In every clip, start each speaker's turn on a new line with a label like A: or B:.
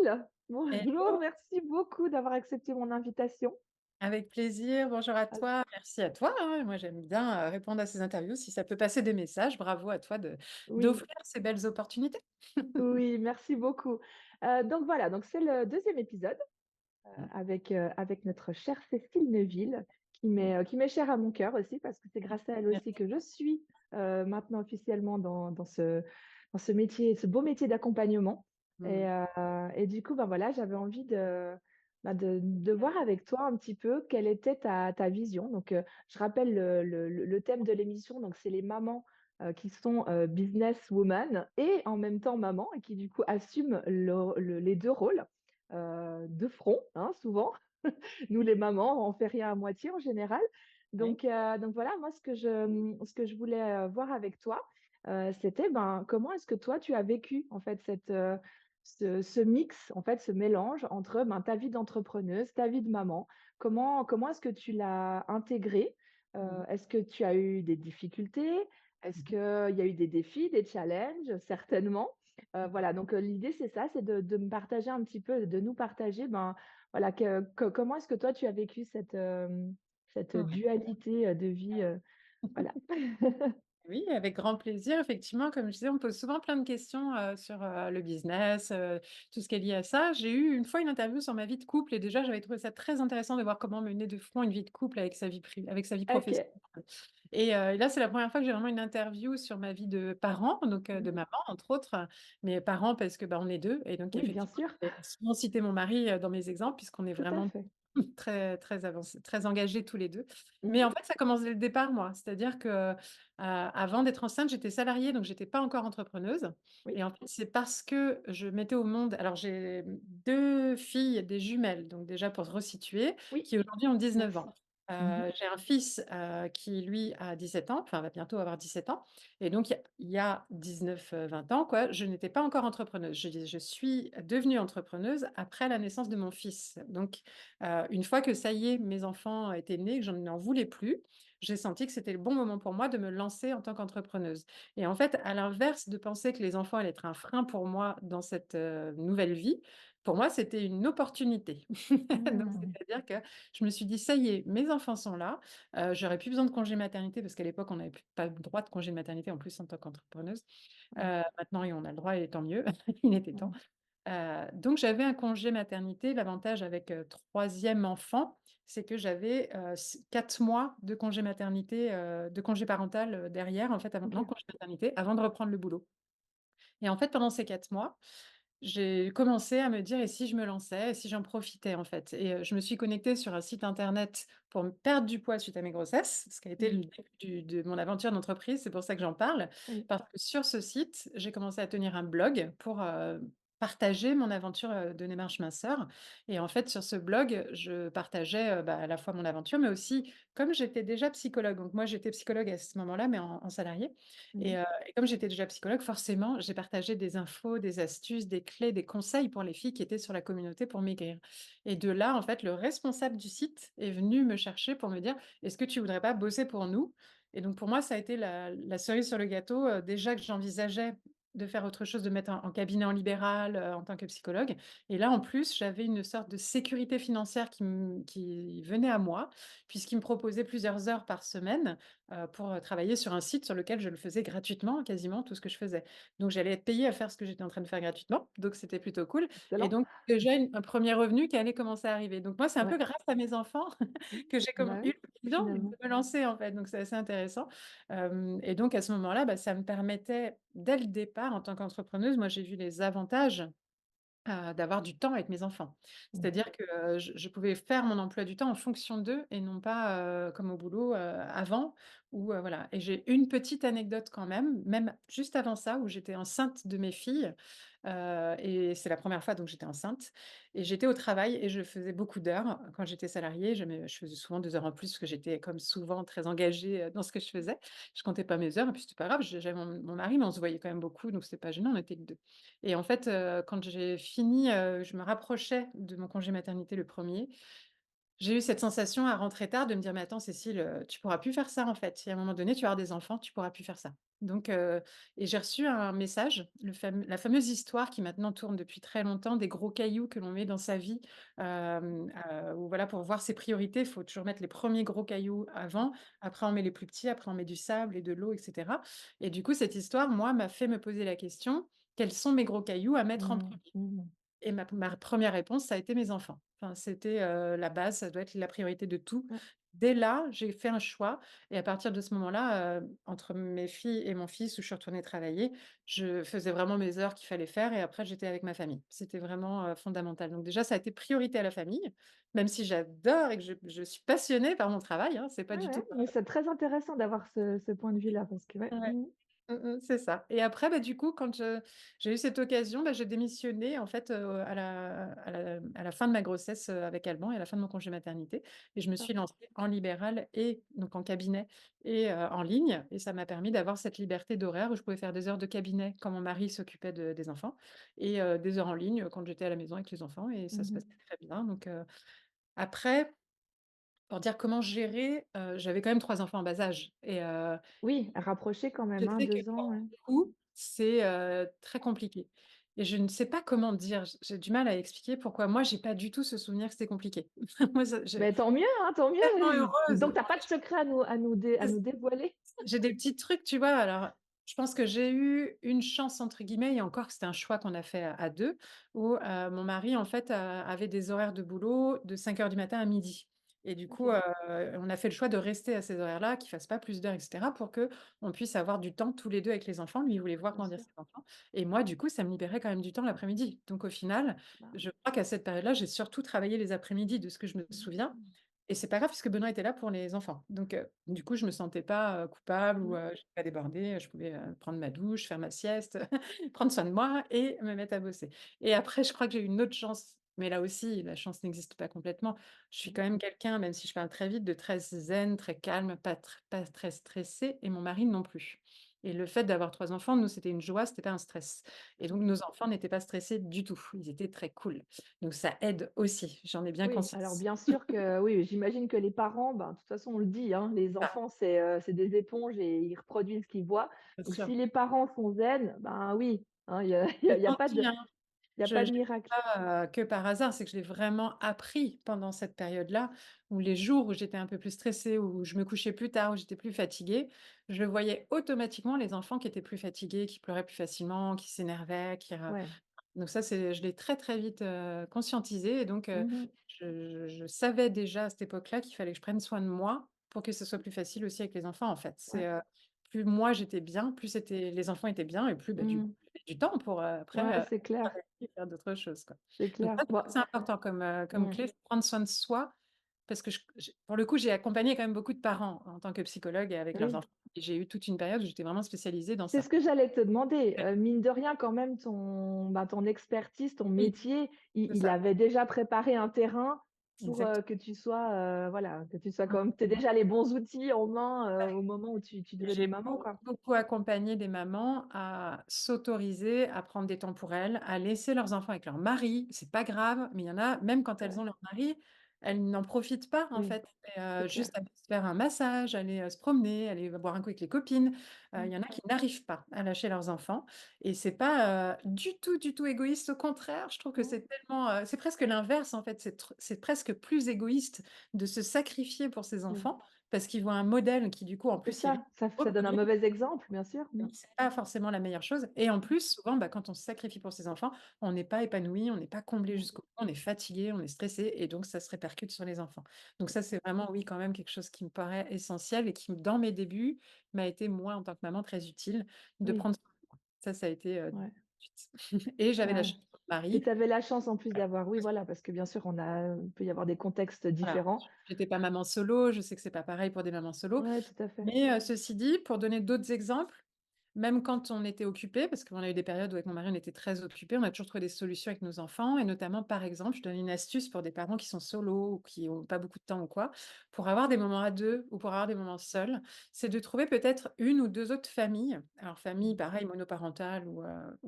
A: Cécile. Bonjour,
B: Hello,
A: merci beaucoup d'avoir accepté mon invitation.
B: avec plaisir. Bonjour à
A: Ah,
B: toi. Merci à toi, hein. Moi, j'aime bien répondre à ces interviews. Si ça peut passer des messages, bravo à toi
A: oui,
B: d'offrir ces belles opportunités.
A: oui, merci beaucoup. Donc voilà, donc c'est le deuxième épisode
B: Mm.
A: avec notre chère Cécile Neuville, qui m'est chère à mon cœur aussi, parce que c'est grâce à elle aussi
B: Merci.
A: que je suis maintenant officiellement dans ce métier, ce beau métier d'accompagnement.
B: Mm.
A: Et du coup, ben voilà, j'avais envie de voir avec toi un petit peu quelle était ta vision. Donc, je rappelle le thème de l'émission, donc c'est les mamans qui sont businesswoman et en même temps maman, et qui du coup assument les deux rôles de front, hein, souvent. Nous, les mamans, on fait rien à moitié en général.
B: Oui.
A: Donc voilà, moi, ce que je voulais voir avec toi, c'était ben, comment est-ce que toi, tu as vécu en fait ce mix, en fait, ce mélange entre ben, ta vie d'entrepreneuse, ta vie de maman. Comment est-ce que tu l'as intégré?
B: Mhm.
A: Est-ce que tu as eu des difficultés? Est-ce
B: Mhm.
A: qu'il y a eu des défis, des challenges? Certainement. Voilà, donc l'idée, c'est ça, c'est de me partager un petit peu, de nous partager ben, voilà, comment est-ce que toi, tu as vécu cette
B: Ouais.
A: dualité de vie, voilà.
B: Oui, avec grand plaisir. Effectivement, comme je disais, on pose souvent plein de questions sur le business, tout ce qui est lié à ça. J'ai eu une fois une interview sur ma vie de couple et déjà, j'avais trouvé ça très intéressant de voir comment mener de front une vie de couple avec sa vie privée, avec sa vie professionnelle.
A: OK.
B: Et là, c'est la première fois que j'ai vraiment une interview sur ma vie de parent, donc de
A: Mmh.
B: maman, entre autres, mais parents parce que, bah, on est 2 et donc
A: Oui, bien
B: effectivement,
A: sûr,
B: je vais souvent citer mon mari, dans mes exemples puisqu'on est
A: tout à
B: vraiment
A: fait.
B: très très avancés, très engagés tous les 2. Mais
A: Mmh.
B: en fait, ça commence dès le départ, moi. C'est-à-dire que, avant d'être enceinte, j'étais salariée, donc j'étais pas encore entrepreneuse
A: Oui.
B: et en fait, c'est parce que je mettais au monde alors j'ai 2 filles, des jumelles, donc déjà pour se resituer,
A: Oui,
B: qui aujourd'hui ont 19 ans.
A: merci. Mmh.
B: J'ai un fils, qui lui a 17 ans, enfin va bientôt avoir 17 ans et donc il y a 19, 20 ans quoi, je n'étais pas encore entrepreneuse. Je suis devenue entrepreneuse après la naissance de mon fils. Donc, une fois que ça y est, mes enfants étaient nés, que je n'en voulais plus, j'ai senti que c'était le bon moment pour moi de me lancer en tant qu'entrepreneuse. Et en fait, à l'inverse de penser que les enfants allaient être un frein pour moi dans cette, nouvelle vie, pour moi, c'était une opportunité. Donc
A: Mmh.
B: c'est-à-dire que je me suis dit: «Ça y est, mes enfants sont là, j'aurais plus besoin de congé maternité», parce qu'à l'époque, on n'avait pas le droit de congé de maternité en plus en tant qu'entrepreneuse.
A: Ouais.
B: Maintenant et on a le droit et tant mieux, il était temps.
A: Mmh.
B: Donc j'avais un congé maternité. L'avantage avec, 3e enfant, c'est que j'avais, 4 mois de congé maternité, de congé parental, derrière en fait avant non
A: OK.
B: congé maternité, avant de reprendre le boulot et en fait pendant ces 4 mois, j'ai commencé à me dire: «Et si je me lançais? Et si j'en profitais?» en fait et je me suis connectée sur un site internet pour me perdre du poids suite à mes grossesses, ce qui a été le
A: Mmh.
B: début de mon aventure d'entreprise. C'est pour ça que j'en parle,
A: Oui.
B: parce que sur ce site, j'ai commencé à tenir un blog pour, partager mon aventure, de démarche minceur et en fait, sur ce blog, je partageais, bah, à la fois mon aventure, mais aussi comme j'étais déjà psychologue, donc moi, j'étais psychologue à ce moment-là, mais en salarié
A: Mmh.
B: et comme j'étais déjà psychologue, forcément, j'ai partagé des infos, des astuces, des clés, des conseils pour les filles qui étaient sur la communauté pour maigrir. Et de là, en fait, le responsable du site est venu me chercher pour me dire: «Est-ce que tu voudrais pas bosser pour nous?» Et donc pour moi, ça a été la cerise sur le gâteau, déjà que j'envisageais de faire autre chose, de mettre en cabinet en libéral, en tant que psychologue. Et là, en plus, j'avais une sorte de sécurité financière qui venait à moi, puisqu'il me proposait plusieurs heures par semaine pour, travailler sur un site sur lequel je le faisais gratuitement, quasiment tout ce que je faisais. Donc j'allais être payée à faire ce que j'étais en train de faire gratuitement, donc c'était plutôt cool et
A: Excellent.
B: donc déjà un 1er revenu qui allait commencer à arriver. Donc moi, c'est un
A: Ouais.
B: peu grâce à mes enfants
A: Mmh.
B: que j'ai
A: Bah
B: eu
A: oui,
B: l'occasion de
A: finalement.
B: me lancer, en fait, donc c'est assez intéressant. Hem Et donc à ce moment-là, bah, ça me permettait, dès le départ, en tant qu'entrepreneuse, moi j'ai vu les avantages d'avoir du temps avec mes enfants.
A: Mmh.
B: C'est-à-dire que, je pouvais faire mon emploi du temps en fonction d'eux et non pas, comme au boulot, avant où, voilà et j'ai une petite anecdote quand même juste avant ça où j'étais enceinte de mes filles, et c'est la première fois donc j'étais enceinte et j'étais au travail et je faisais beaucoup d'heures. Quand j'étais salariée, je faisais souvent 2 heures en plus parce que j'étais comme souvent très engagée, dans ce que je faisais. Je comptais pas mes heures et puis c'était pas grave, j'avais mon mari mais on se voyait quand même beaucoup donc c'était pas gênant, on était que 2. Et en fait, quand j'ai fini, je me rapprochais de mon congé maternité le premier. J'ai eu cette sensation à rentrer tard de me dire: «Mais attends Cécile, tu pourras plus faire ça en fait. Si à un moment donné tu vas avoir des enfants, tu pourras plus faire ça». Donc et j'ai reçu un message, la fameuse histoire qui maintenant tourne depuis très longtemps des gros cailloux que l'on met dans sa vie, où voilà, pour voir ses priorités, il faut toujours mettre les premiers gros cailloux avant, après on met les plus petits, après on met du sable et de l'eau et cetera et du coup, cette histoire, moi, m'a fait me poser la question: «Quels sont mes gros cailloux à mettre en
A: Mmh.
B: premier
A: Mmh.
B: et ma première réponse, ça a été mes enfants. Enfin, c'était, la base, ça doit être la priorité de tout.
A: Ouais.
B: Dès là, j'ai fait un choix et à partir de ce moment-là, entre mes filles et mon fils où je suis retournée travailler, je faisais vraiment mes heures qu'il fallait faire et après j'étais avec ma famille. C'était vraiment, fondamental. Donc déjà, ça a été priorité à la famille, même si j'adore et que je suis passionnée par mon travail, hein, c'est pas
A: Ouais,
B: du tout,
A: ouais, mais c'est très intéressant d'avoir ce point de vue-là parce que ouais.
B: ouais.
A: Mmh.
B: C'est ça et après, bah, du coup, quand j'ai eu cette occasion, bah, j'ai démissionné en fait, à la fin de ma grossesse, avec Alban et à la fin de mon congé maternité et je me
A: D'accord.
B: suis lancée en libéral et donc en cabinet et en ligne et ça m'a permis d'avoir cette liberté d'horaire où je pouvais faire des heures de cabinet quand mon mari s'occupait des enfants et des heures en ligne quand j'étais à la maison avec les enfants et ça se
A: Mmh.
B: passait très bien donc après, pour dire comment gérer, j'avais quand même 3 enfants en bas âge et
A: Oui, rapprocher quand
B: je
A: même, hein,
B: sais que
A: 2 ans,
B: pour
A: ouais.
B: beaucoup, c'est, très compliqué et je ne sais pas comment dire. J'ai du mal à expliquer pourquoi moi, j'ai pas du tout ce souvenir que c'était compliqué. Moi, ça je
A: Mais tant mieux, hein, tant
B: tellement
A: mieux.
B: heureuse.
A: Donc tu as pas de secret à nous dévoiler?
B: J'ai des petits trucs, tu vois? Alors, je pense que j'ai eu «une chance» entre guillemets et encore que c'était un choix qu'on a fait à 2 où, mon mari en fait, avait des horaires de boulot de 5 heures du matin à midi. Et du coup,
A: OK.
B: on a fait le choix de rester à ces horaires-là, qu'il fasse pas plus d'heures et cetera pour qu'on puisse avoir du temps tous les 2 avec les enfants. Lui, il voulait voir
A: Bien
B: grandir
A: sûr.
B: ses enfants et moi, du coup, ça me libérait quand même du temps l'après-midi. Donc au final,
A: Bah,
B: je crois qu'à cette période-là, j'ai surtout travaillé les après-midi de ce que je me souviens
A: mmh.
B: et c'est pas grave puisque Benoît était là pour les enfants. Donc, du coup, je me sentais pas, coupable ou,
A: Ouais.
B: j'étais pas débordée, je pouvais, prendre ma douche, faire ma sieste, prendre soin de moi et me mettre à bosser. Et après, je crois que j'ai eu une autre chance, mais là aussi, la chance n'existe pas complètement. Je suis
A: Mmh.
B: quand même quelqu'un, même si je parle très vite, de très zen, très calme, pas très stressé et mon mari non plus. Et le fait d'avoir 3 enfants, nous, c'était une joie, c'était pas un stress. Et donc nos enfants n'étaient pas stressés du tout, ils étaient très cool. Donc ça aide aussi, j'en ai bien
A: Oui, alors
B: conscience.
A: bien sûr que oui, j'imagine que les parents, ben, de toute façon, on le dit, hein, les
B: Ah,
A: enfants, c'est des éponges et ils reproduisent ce qu'ils voient.
B: bien
A: Donc
B: sûr.
A: si les parents sont zen, ben oui, hein, il y a il y a
B: C'est
A: il y a pas
B: senti,
A: de
B: hein.
A: il y a
B: Je
A: pas de
B: l'ai
A: miracle.
B: pas, que par hasard, c'est que je l'ai vraiment appris pendant cette période-là, où les jours où j'étais un peu plus stressée, où je me couchais plus tard, où j'étais plus fatiguée, je voyais automatiquement les enfants qui étaient plus fatigués, qui pleuraient plus facilement, qui s'énervaient,
A: Ouais.
B: donc ça, c'est je l'ai très, très vite, conscientisé et donc
A: Mmh.
B: je savais déjà à cette époque-là qu'il fallait que je prenne soin de moi pour que ce soit plus facile aussi avec les enfants, en fait.
A: Ouais.
B: Plus moi j'étais bien, plus c'était les enfants étaient bien et plus, bah, du coup,
A: Mmh.
B: j'avais du temps pour,
A: Ouais,
B: après,
A: c'est clair,
B: travailler et faire d'autres choses, quoi.
A: c'est
B: Donc
A: clair.
B: ça, je
A: Bon,
B: crois que c'est important comme
A: mmh.
B: clé, c'est prendre soin de soi parce que pour le coup, j'ai accompagné quand même beaucoup de parents en tant que psychologue et avec leurs
A: Oui.
B: enfants et j'ai eu toute une période où j'étais vraiment spécialisée dans
A: C'est
B: ça.
A: ce que j'allais te demander,
B: Ouais.
A: mine de rien quand même ton expertise, ton
B: Oui,
A: métier,
B: c'est
A: il
B: ça,
A: avait déjà préparé un terrain pour,
B: exactement.
A: que tu sois, voilà, que tu sois
B: Mmh.
A: comme tu aies déjà les bons outils en main, au moment où tu devenais
B: J'ai
A: maman, quoi.
B: beaucoup accompagné des mamans à s'autoriser à prendre des temps pour elles, à laisser leurs enfants avec leur mari. C'est pas grave, mais il y en a, même quand elles
A: Ouais,
B: ont leur mari, elles n'en profitent pas en
A: oui,
B: fait et
A: c'est clair.
B: juste aller se faire un massage, aller, se promener, aller boire un coup avec les copines. Il
A: Mmh.
B: y en a qui n'arrivent pas à lâcher leurs enfants et c'est pas, du tout égoïste. Au contraire, je trouve que
A: Mmh.
B: c'est tellement, c'est presque l'inverse en fait. C'est presque plus égoïste de se sacrifier pour ses
A: Oui.
B: enfants parce qu'ils voient un modèle qui du coup en
A: C'est
B: plus ils
A: ça, ça donne un
B: reproduire,
A: mauvais exemple, bien sûr. Mmh.
B: donc c'est pas forcément la meilleure chose et en plus, souvent, bah, quand on se sacrifie pour ses enfants, on n'est pas épanoui, on n'est pas comblé
A: Mmh.
B: jusqu'au bout, on est fatigué, on est stressé et donc ça se répercute sur les enfants. Donc ça, c'est vraiment, oui, quand même quelque chose qui me paraît essentiel et qui, dans mes débuts, m'a été, moi, en tant que maman, très utile de
A: Oui,
B: prendre soin de moi. Ça a été,
A: ouais,
B: tout de suite et j'avais la
A: ouais.
B: chance de mon
A: Et
B: mari.
A: tu avais la chance en plus d'avoir oui, voilà, parce que bien sûr il peut y avoir des contextes
B: Voilà,
A: différents.
B: j'étais pas maman solo, je sais que c'est pas pareil pour des mamans solo.
A: Ouais, tout à fait.
B: Mais ceci dit, pour donner d'autres exemples, même quand on était occupés, parce qu'on a eu des périodes où avec mon mari, on était très occupés, on a toujours trouvé des solutions avec nos enfants et notamment, par exemple, je donne une astuce pour des parents qui sont solos ou qui ont pas beaucoup de temps ou quoi, pour avoir des moments à 2 ou pour avoir des moments seuls, c'est de trouver peut-être une ou 2 autres familles. Alors famille,
A: Mmh.
B: pareil, monoparentale ou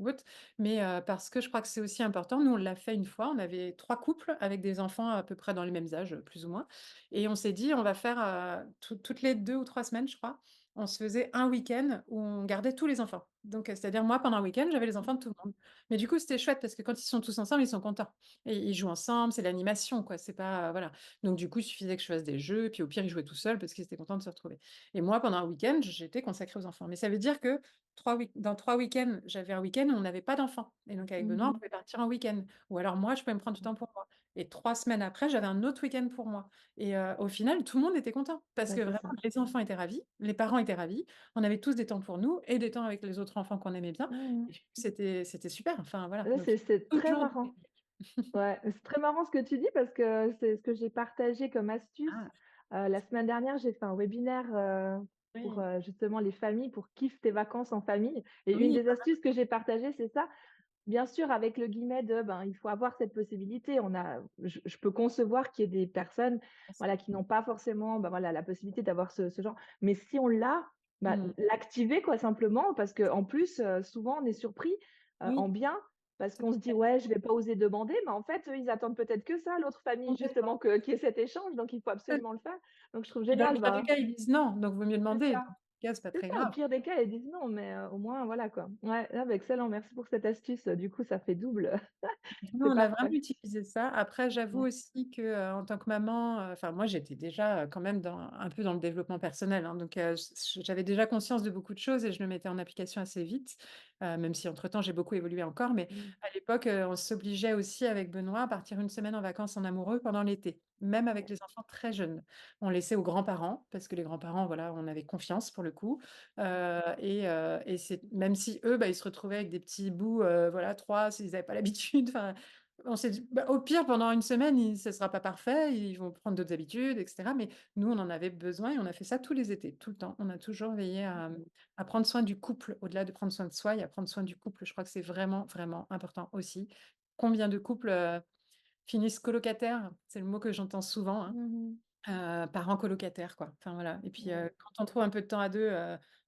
B: autre, mais parce que je crois que c'est aussi important. Nous, on l'a fait une fois, on avait 3 couples avec des enfants à peu près dans les mêmes âges, plus ou moins et on s'est dit: «On va faire, toutes les 2 ou 3 semaines, je crois, on se faisait un week-end où on gardait tous les enfants. Donc, c'est-à-dire moi, pendant un week-end, j'avais les enfants de tout le monde. Mais du coup, c'était chouette parce que quand ils sont tous ensemble, ils sont contents et ils jouent ensemble, c'est l'animation, quoi, c'est pas, voilà. Donc du coup, il suffisait que je fasse des jeux et puis au pire, ils jouaient tout seuls parce qu'ils étaient contents de se retrouver et moi, pendant un week-end, j'étais consacrée aux enfants. Mais ça veut dire que 3 week-ends, j'avais un week-end où on n'avait pas d'enfants et donc avec Benoît, on
A: Mmh.
B: pouvait partir en week-end ou alors moi, je pouvais me prendre du temps pour moi et 3 semaines après, j'avais un autre week-end pour moi et au final, tout le monde était content parce
A: Bah,
B: que
A: c'est
B: vraiment
A: ça.
B: les enfants étaient ravis, les parents étaient ravis, on avait tous des temps pour nous et des temps avec les autres enfants qu'on aimait bien
A: Mmh.
B: et du coup, c'était super, enfin voilà,
A: Là,
B: donc
A: c'est très
B: toujours des
A: marrant.
B: techniques.
A: Ouais, c'est très marrant ce que tu dis parce que c'est ce que j'ai partagé comme astuce.
B: Ah
A: La semaine dernière, j'ai fait un webinaire, pour,
B: oui,
A: justement les familles, pour «Kiffe tes vacances en famille» et une
B: oui,
A: des astuces que j'ai partagées, c'est ça. Bien sûr, avec le guillemet de, ben, il faut avoir cette possibilité. Je peux concevoir qu'il y ait des personnes,
B: bien sûr.
A: voilà, qui n'ont pas forcément, ben, voilà, la possibilité d'avoir ce genre. Mais si on l'a, bah,
B: Mmh.
A: l'activer quoi simplement parce qu'en plus, souvent on est surpris,
B: Oui,
A: en bien, parce
B: tout
A: qu'on se
B: à
A: dit:
B: fait,
A: «Ouais, je vais pas oser demander», mais en fait, eux, ils attendent peut-être que ça, l'autre famille
B: complètement.
A: justement que qu'il y ait cet échange, donc il faut absolument le faire. Donc je trouve
B: Et dans le
A: génial,
B: pire des
A: ben,
B: cas, ils disent non, donc vaut mieux
A: c'est
B: demander. Dans
A: ça.
B: tous les cas, c'est pas
A: C'est
B: très
A: ça, au
B: grave.
A: pire des cas, ils disent non, mais au moins voilà quoi. Ouais, ah bah, excellent, merci pour cette astuce, du coup ça fait double,
B: Nous,
A: c'est
B: on a vraiment
A: parfait.
B: utilisé ça. Après, j'avoue
A: Ouais.
B: aussi que, en tant que maman, enfin moi, j'étais déjà, quand même un peu dans le développement personnel, hein, donc j'avais déjà conscience de beaucoup de choses et je le mettais en application assez vite, même si entre-temps j'ai beaucoup évolué encore. Mais
A: Mmh.
B: à l'époque, on s'obligeait aussi avec Benoît à partir une semaine en vacances en amoureux pendant l'été, même avec
A: Ouais.
B: les enfants très jeunes. On laissait aux grands-parents parce que les grands-parents, voilà, on avait confiance pour le coup, et c'est même si eux, bah, ils se retrouvaient avec des petits bouts, voilà, 3 s'ils n'avaient pas l'habitude, enfin, on s'est dit: «Bah, au pire, pendant une semaine, ce sera pas parfait, ils vont prendre d'autres habitudes et cetera», mais nous, on en avait besoin et on a fait ça tous les étés, tout le temps. On a toujours veillé à prendre soin du couple, au-delà de prendre soin de soi, il y a prendre soin du couple. Je crois que c'est vraiment, vraiment important aussi. Combien de couples, finissent colocataires? C'est le mot que j'entends souvent, hein.
A: Mmh.
B: Parents colocataires, quoi. Enfin, voilà et puis,
A: Ouais.
B: quand on trouve un peu de temps à 2,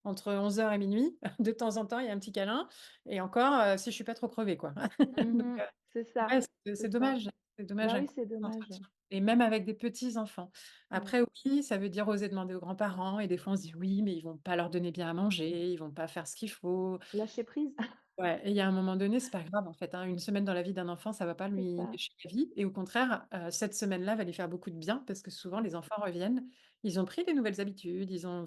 B: entre 11 heures et minuit, de temps en temps, il y a un petit câlin et encore, si je suis pas trop crevée, quoi. Donc,
A: Mmh. C'est
B: ouais,
A: ça,
B: c'est
A: c'est ça.
B: dommage. C'est dommage
A: Bah
B: un
A: oui,
B: couple
A: c'est
B: qui
A: dommage.
B: s'entretient et même avec des petits enfants.
A: Ouais.
B: Après oui, ça veut dire oser demander aux grands-parents et des fois on se dit: «Oui, mais ils vont pas leur donner bien à manger, ils vont pas faire ce qu'il faut».
A: Lâcher prise,
B: Ouais et il y a un moment donné, c'est pas grave en fait, hein, une semaine dans la vie d'un enfant, ça va pas
A: c'est
B: lui
A: ça.
B: gâcher la vie et au contraire, cette semaine-là va lui faire beaucoup de bien parce que souvent les enfants reviennent, ils ont pris des nouvelles habitudes, ils ont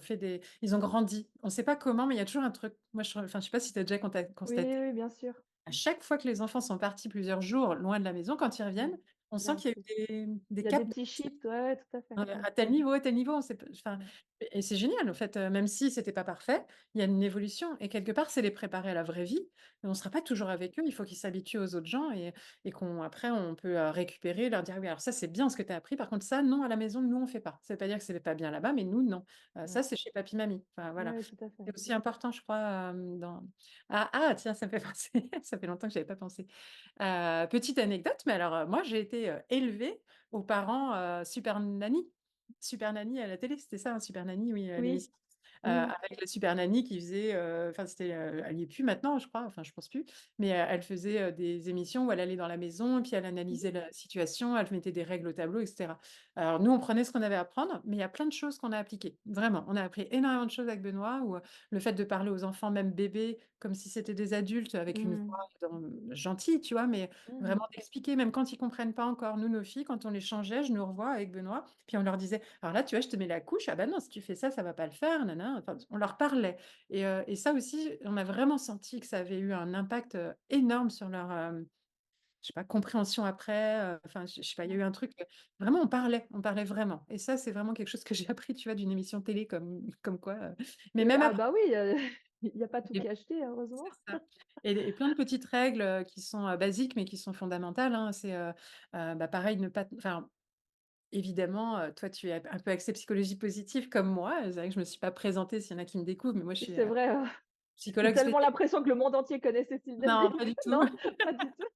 B: grandi. On sait pas comment, mais il y a toujours un truc. Moi je sais pas si tu as déjà
A: Oui,
B: constaté.
A: oui, bien sûr.
B: À chaque fois que les enfants sont partis plusieurs jours loin de la maison, quand ils
A: Mmh.
B: reviennent, on
A: Il y a
B: sent
A: un
B: qu'il y a
A: truc.
B: eu des
A: Il y a des
B: caps.
A: petits shifts, ouais, ouais, tout à fait. Mmh.
B: À tel niveau, on sait p enfin
A: Ouais.
B: et c'est génial en fait, même si c'était pas parfait, il y a une évolution et quelque part, c'est les préparer à la vraie vie. Mais on sera pas toujours avec eux, il faut qu'ils s'habituent aux autres gens et qu'on après on peut, récupérer, leur dire: «Oui, alors ça, c'est bien ce que tu as appris, par contre ça, non, à la maison, nous, on fait pas. Ça veut pas dire que c'est pas bien là-bas, mais nous, non. Ça,
A: Ouais.
B: c'est chez papy, mamie». Enfin voilà.
A: Ouais, tout à fait.
B: C'est aussi important, je crois, dans tiens, ça me fait penser, ça fait longtemps que j'avais pas pensé. Petite anecdote, mais alors, moi, j'ai été, élevée aux parents, Super Nanny. Super Nanny à la télé, c'était ça, hein, Super Nanny, oui,
A: Oui.
B: l'émission.
A: Mmh.
B: Avec la Super Nanny qui faisait, enfin c'était, elle y est plus maintenant je crois, enfin je pense plus, mais, elle faisait, des émissions où elle allait dans la maison et puis elle
A: Mmh.
B: analysait la situation, elle mettait des règles au tableau et cetera. Alors nous, on prenait ce qu'on avait à apprendre, mais il y a plein de choses qu'on a appliquées. Vraiment, on a appris énormément de choses avec Benoît ou, le fait de parler aux enfants, même bébés, comme si c'était des adultes avec une
A: Mmh.
B: voix gentille, tu vois? Mais
A: Mmh.
B: vraiment d'expliquer, même quand ils comprennent pas encore. Nous, nos filles, quand on les changeait, je nous revois avec Benoît, puis on leur disait: «Alors là, tu vois, je te mets la couche, ah bah non, si tu fais ça, ça va pas le faire, nin enfin, on leur parlait et ça aussi, on a vraiment senti que ça avait eu un impact, énorme sur leur, je sais pas, compréhension après, enfin, je sais pas, il y a eu
A: Ouais.
B: un truc, vraiment on parlait vraiment et ça, c'est vraiment quelque chose que j'ai appris, tu vois, d'une émission télé comme quoi, mais
A: Oui,
B: même
A: ah
B: après
A: bah oui, il y a pas tout qui est acheté, heureusement.
B: c'est ça et plein de petites règles, qui sont, basiques, mais qui sont fondamentales, hein. C'est, bah, pareil, ne pas enfin, évidemment, toi, tu es un peu axée psychologie positive comme moi. C'est vrai que je me suis pas présentée, s'il y en a qui me découvrent, mais moi, je
A: Oui,
B: suis,
A: c'est vrai, j'ai
B: psychologue
A: tellement
B: spécialisée.
A: l'impression que le monde entier connaît Cécile
B: Non,
A: Desvignes.
B: pas du tout.
A: Non, pas du tout?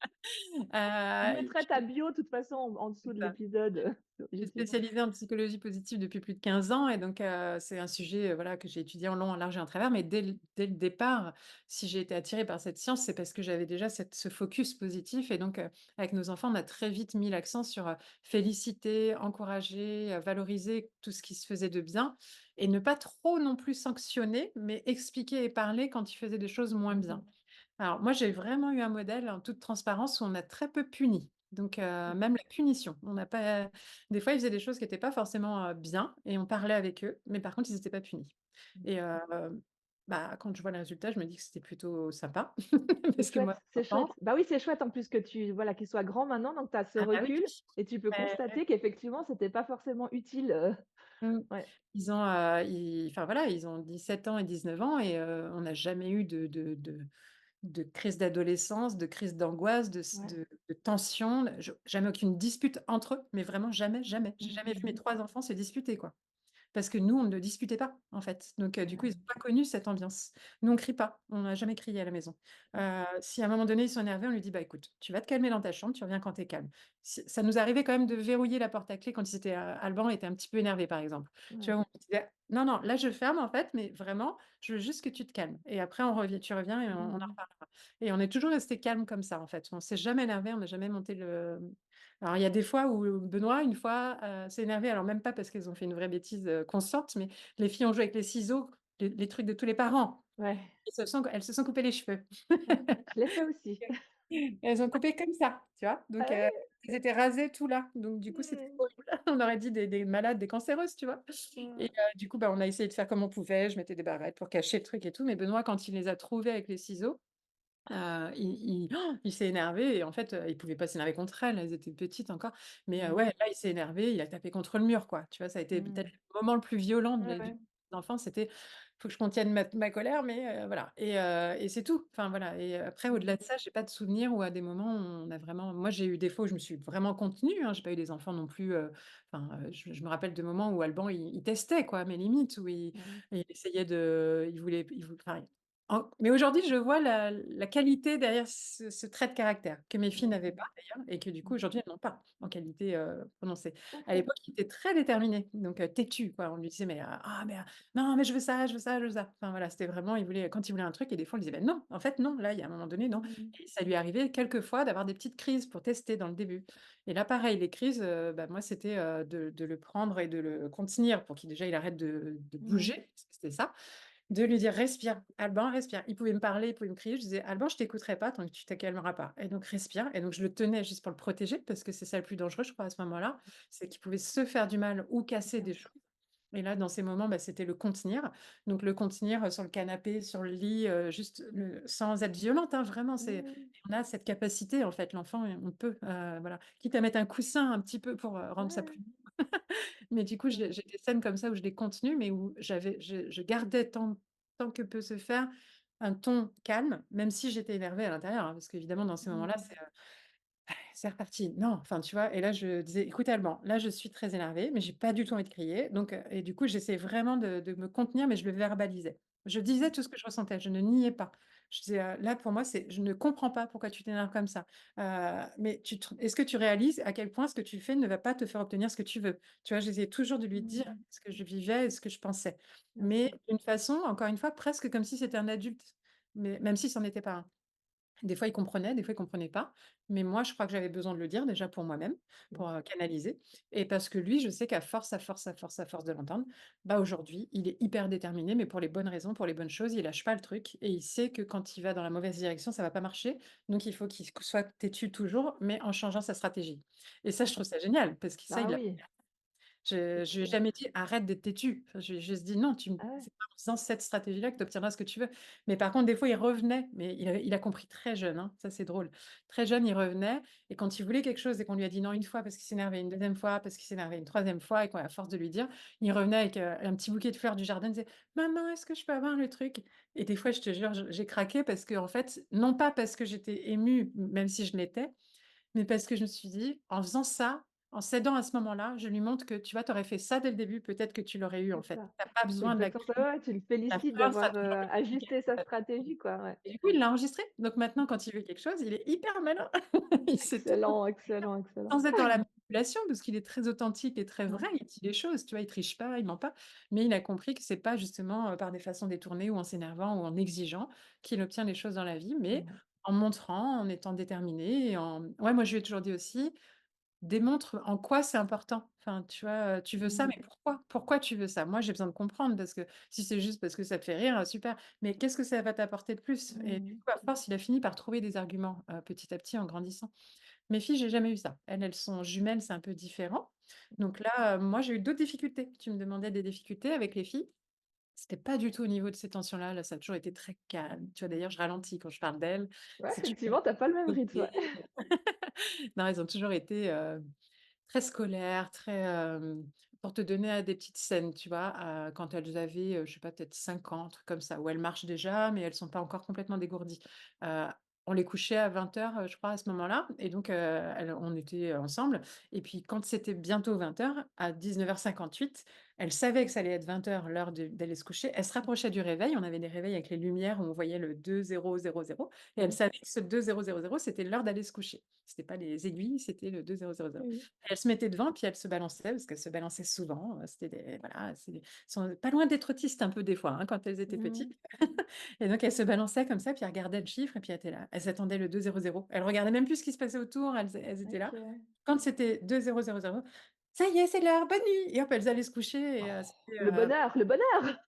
A: Je mettrai ta bio de toute façon en dessous de
B: Je
A: l'épisode, sur
B: Je suis
A: YouTube.
B: spécialisée en psychologie positive depuis plus de 15 ans et donc c'est un sujet, voilà, que j'ai étudié en long, en large et en travers. Mais dès le départ, si j'ai été attirée par cette science, c'est parce que j'avais déjà ce focus positif et donc avec nos enfants, on a très vite mis l'accent sur, féliciter, encourager, valoriser tout ce qui se faisait de bien et ne pas trop non plus sanctionner, mais expliquer et parler quand ils faisaient des choses moins
A: Mmh
B: bien.
A: mh.
B: Alors moi, j'ai vraiment eu un modèle en toute transparence où on a très peu puni. Donc
A: Mmh.
B: même la punition, on n'a pas des fois, ils faisaient des choses qui étaient pas forcément, bien et on parlait avec eux, mais par contre, ils étaient pas punis
A: Mmh.
B: et bah, quand je vois le résultat, je me dis que c'était plutôt sympa
A: C'est
B: parce que moi,
A: chouette, c'est
B: enfant
A: chouette. Bah oui, c'est chouette en plus que tu voilà, qu'ils soient grands maintenant, donc tu as ce
B: ah bah oui,
A: recul et tu peux
B: ouais,
A: constater qu'effectivement, c'était pas forcément utile,
B: mmh.
A: ouais.
B: Ils ont, enfin voilà, ils ont 17 ans et 19 ans et on n'a jamais eu de crise d'adolescence, de crise d'angoisse,
A: Ouais.
B: de tension, jamais aucune dispute entre eux, mais vraiment jamais, jamais. J'ai
A: Mmh
B: jamais vu
A: mh.
B: mes 3 enfants se disputer, quoi. Parce que nous, on ne discutait pas, en fait. Donc du coup, ils
A: Ouais.
B: ont pas connu cette ambiance. Nous, on crie pas, on n'a jamais crié à la maison. Si à un moment donné, ils sont énervés, on lui dit: «Bah, écoute, tu vas te calmer dans ta chambre, tu reviens quand tu es calme». Si ça nous arrivait quand même de verrouiller la porte à clé quand ils étaient, Alban était un petit peu énervé, par exemple. Tu
A: Ouais.
B: vois? On disait: «Non, non, là, je ferme, en fait, mais vraiment, je veux juste que tu te calmes et après tu reviens et on en
A: Mmh.
B: reparlera». Et on est toujours restés calmes comme ça, en fait. On s'est jamais énervé, on n'a jamais monté le alors il y a des fois où Benoît, une fois, s'est énervé, alors même pas parce qu'elles ont fait une vraie bêtise, consciente, mais les filles ont joué avec les ciseaux, les trucs de tous les parents.
A: Ouais.
B: Elles se sont coupées les cheveux.
A: Je l'ai fait aussi.
B: Elles ont coupé comme ça, tu vois?
A: Ah
B: Donc
A: ouais?
B: elles étaient rasées tout là, donc du coup, c'était
A: Mmh.
B: horrible. On aurait dit des malades, des cancéreuses, tu vois? Et
A: Mmh.
B: du coup, bah, on a essayé de faire comme on pouvait. Je mettais des barrettes pour cacher le truc et tout, mais Benoît, quand il les a trouvées avec les ciseaux, il s'est énervé et en fait, il pouvait pas s'énerver contre elles, elles étaient petites encore, mais ouais,
A: Mmh.
B: là, il s'est énervé, il a tapé contre le mur, quoi. Tu vois? Ça a été peut-être
A: Mmh.
B: le moment le plus violent de
A: Ouais,
B: la vie
A: ouais.
B: d'enfant, c'était: «Faut que je contienne ma colère», mais voilà et c'est tout. Enfin voilà et après au-delà
A: Mmh.
B: de ça, j'ai pas de souvenir où à des moments on a vraiment moi, j'ai eu des fois où je me suis vraiment contenue, hein, j'ai pas eu des enfants non plus, enfin, je me rappelle de moments où Alban, il testait quoi, mes limites, où
A: Mmh.
B: il essayait il voulait enfin mais aujourd'hui, je vois la qualité derrière ce trait de caractère que mes filles n'avaient
A: Mmh.
B: pas d'ailleurs et que du coup
A: Mmh.
B: aujourd'hui elles n'ont pas en qualité, prononcée. À
A: OK.
B: l'époque, il était très déterminé, donc têtu quoi. On lui disait: «Mais ah mais non, mais je veux ça, je veux ça, je veux ça». Enfin voilà, c'était vraiment quand il voulait un truc et des fois on lui disait: «Beh non, en fait non, là, il y a un moment donné, non»
A: Mmh.
B: et ça lui arrivait quelques fois d'avoir des petites crises pour tester dans le début et là pareil, les crises, bah, moi c'était, de le prendre et de le contenir pour qu'il déjà il arrête de
A: Mmh.
B: bouger, parce que c'était ça de lui dire: «Respire, Alban, respire». Il pouvait me parler, il pouvait me crier, je disais: «Alban, je t'écouterai pas tant que tu te calmeras pas et donc respire» et donc je le tenais juste pour le protéger parce que c'est ça le plus dangereux, je crois, à ce moment-là, c'est qu'il pouvait se faire du mal ou casser
A: Bien
B: des
A: sûr.
B: choses et là, dans ces moments, bah, c'était le contenir. Donc le contenir, sur le canapé, sur le lit, juste le sans être violente, hein, vraiment, c'est
A: Mmh.
B: on a cette capacité, en fait, l'enfant, on peut, voilà, quitte à mettre un coussin un petit peu pour, rendre ça
A: Ouais.
B: plus mais du coup,
A: C'est vrai.
B: j'ai des scènes comme ça où je l'ai contenu, mais où je gardais tant que peut se faire un ton calme, même si j'étais énervée à l'intérieur, hein, parce qu'évidemment dans ces moments-là,
A: Mmh.
B: c'est reparti. Non, enfin, tu vois? Et là, je disais: «Écoute Alban, là, je suis très énervée, mais j'ai pas du tout envie de crier». Donc et du coup, j'essayais vraiment de me contenir, mais je le verbalisais. Je disais tout ce que je ressentais, je ne niais pas. Je disais: «Là, pour moi, c'est je ne comprends pas pourquoi tu t'énerves comme ça. Mais est-ce que tu réalises à quel point ce que tu fais ne va pas te faire obtenir ce que tu veux?» Tu vois? J'essayais toujours de lui dire
A: Mmh.
B: ce que je vivais et ce que je pensais.
A: Bien
B: Mais
A: sûr.
B: d'une façon, encore une fois, presque comme si c'était un adulte, mais même si c'en était pas un. Des fois, il comprenait, des fois, il comprenait pas. Mais moi, je crois que j'avais besoin de le dire déjà pour moi-même,
A: Bien
B: pour,
A: sûr.
B: canaliser et parce que lui, je sais qu'à force, à force, à force, à force de l'entendre, bah, aujourd'hui, il est hyper déterminé, mais pour les bonnes raisons, pour les bonnes choses. Il lâche pas le truc et il sait que quand il va dans la mauvaise direction, ça va pas marcher. Donc il faut qu'il soit têtu toujours, mais en changeant sa stratégie et ça, je trouve ça génial parce que ça,
A: Bah
B: il l'a
A: oui,
B: je lui ai
A: c'est
B: jamais dit: «Arrête d'être têtu». Enfin, je lui ai juste dit: «Non, tu me
A: ah ouais.
B: c'est pas en faisant cette stratégie-là que tu obtiendras ce que tu veux». Mais par contre, des fois, il revenait, mais il a compris très jeune, hein, ça c'est drôle. Très jeune, il revenait et quand il voulait quelque chose et qu'on lui a dit non une fois parce qu'il s'énervait, une deuxième fois parce qu'il s'énervait, une troisième fois et qu'à force de lui dire, il revenait avec, un petit bouquet de fleurs du jardin, il disait: «Maman, est-ce que je peux avoir le truc?» Et des fois, je te jure, j'ai craqué parce qu'en fait, non pas parce que j'étais émue, même si je l'étais, mais parce que je me suis dit: «En faisant ça, En s'aidant à ce moment-là, je lui montre que, tu vois, tu aurais fait ça dès le début, peut-être que tu l'aurais eu, en
A: C'est
B: fait.
A: ça.
B: Tu as pas
A: C'est
B: besoin de la
A: exactement ça,
B: grille.
A: ouais, ouais, tu le
B: La
A: félicites
B: peur, ça a
A: d'avoir,
B: toujours été compliqué,
A: ajusté
B: en
A: sa
B: fait.
A: stratégie, quoi, ouais.
B: Et du coup, il l'a enregistré, donc maintenant quand il veut quelque chose, il est hyper malin. Il sait tout
A: Excellent, excellent, excellent.
B: sans être dans la manipulation, parce qu'il est très authentique et très
A: Ouais.
B: vrai, il dit les choses, tu vois? Il triche pas, il ment pas, mais il a compris que c'est pas justement, par des façons détournées ou en s'énervant ou en exigeant qu'il obtient les choses dans la vie, mais
A: Mmh.
B: en montrant, en étant déterminé et en ouais, moi je lui ai toujours dit aussi: «Démontre en quoi c'est important». Enfin, tu vois, «Tu veux ça,
A: Mmh.
B: mais pourquoi? Pourquoi tu veux ça?» Moi, j'ai besoin de comprendre parce que si c'est juste parce que ça te fait rire, super, mais qu'est-ce que ça va t'apporter de plus? Et du
A: Mmh.
B: coup, à force, il a fini par trouver des arguments, petit à petit en grandissant. Mes filles, j'ai jamais eu ça. Elles sont jumelles, c'est un peu différent. Donc là, moi, j'ai eu d'autres difficultés. Tu me demandais des difficultés avec les filles. C'était pas du tout au niveau de ces tensions-là. Là, ça a toujours été très calme. Tu vois, d'ailleurs, je ralentis quand je parle d'elles.
A: Ouais,
B: C'est toujours
A: effectivement, tu as pas le même rythme, ouais.
B: non, elles ont toujours été, très scolaires, très, pour te donner, des petites scènes, tu vois? Quand elles avaient, je sais pas, peut-être 5 ans, un truc comme ça, où elles marchent déjà, mais elles sont pas encore complètement dégourdies. Heu, on les couchait à 20:00, je crois, à ce moment-là et donc elles on était, ensemble et puis quand c'était bientôt 20:00, à 19:58, elles savaient que ça allait être 20:00, l'heure d'aller se coucher. Elles se rapprochaient du réveil. On avait des réveils avec les lumières où on voyait le 20:00 et elles
A: Mmh.
B: savaient que ce 20:00, c'était l'heure d'aller se coucher. C'était pas les aiguilles, c'était le 20:00.
A: Oui.
B: Elle se mettait devant, puis elle se balançait, parce qu'elle se balançait souvent, c'était des voilà, c'est sont pas loin d'être autistes un peu des fois, hein, quand elles étaient
A: Mmh.
B: petites et donc elle se balançait comme ça, puis elle regardait le chiffre et puis elle était là. Elle s'attendait le 200. Elle regardait même plus ce qui se passait autour, elles étaient là.
A: OK.
B: Quand c'était 2000: «Ça y est, c'est l'heure, bonne nuit» et hop, elles allaient se coucher et c'était,
A: Le bonheur, le bonheur!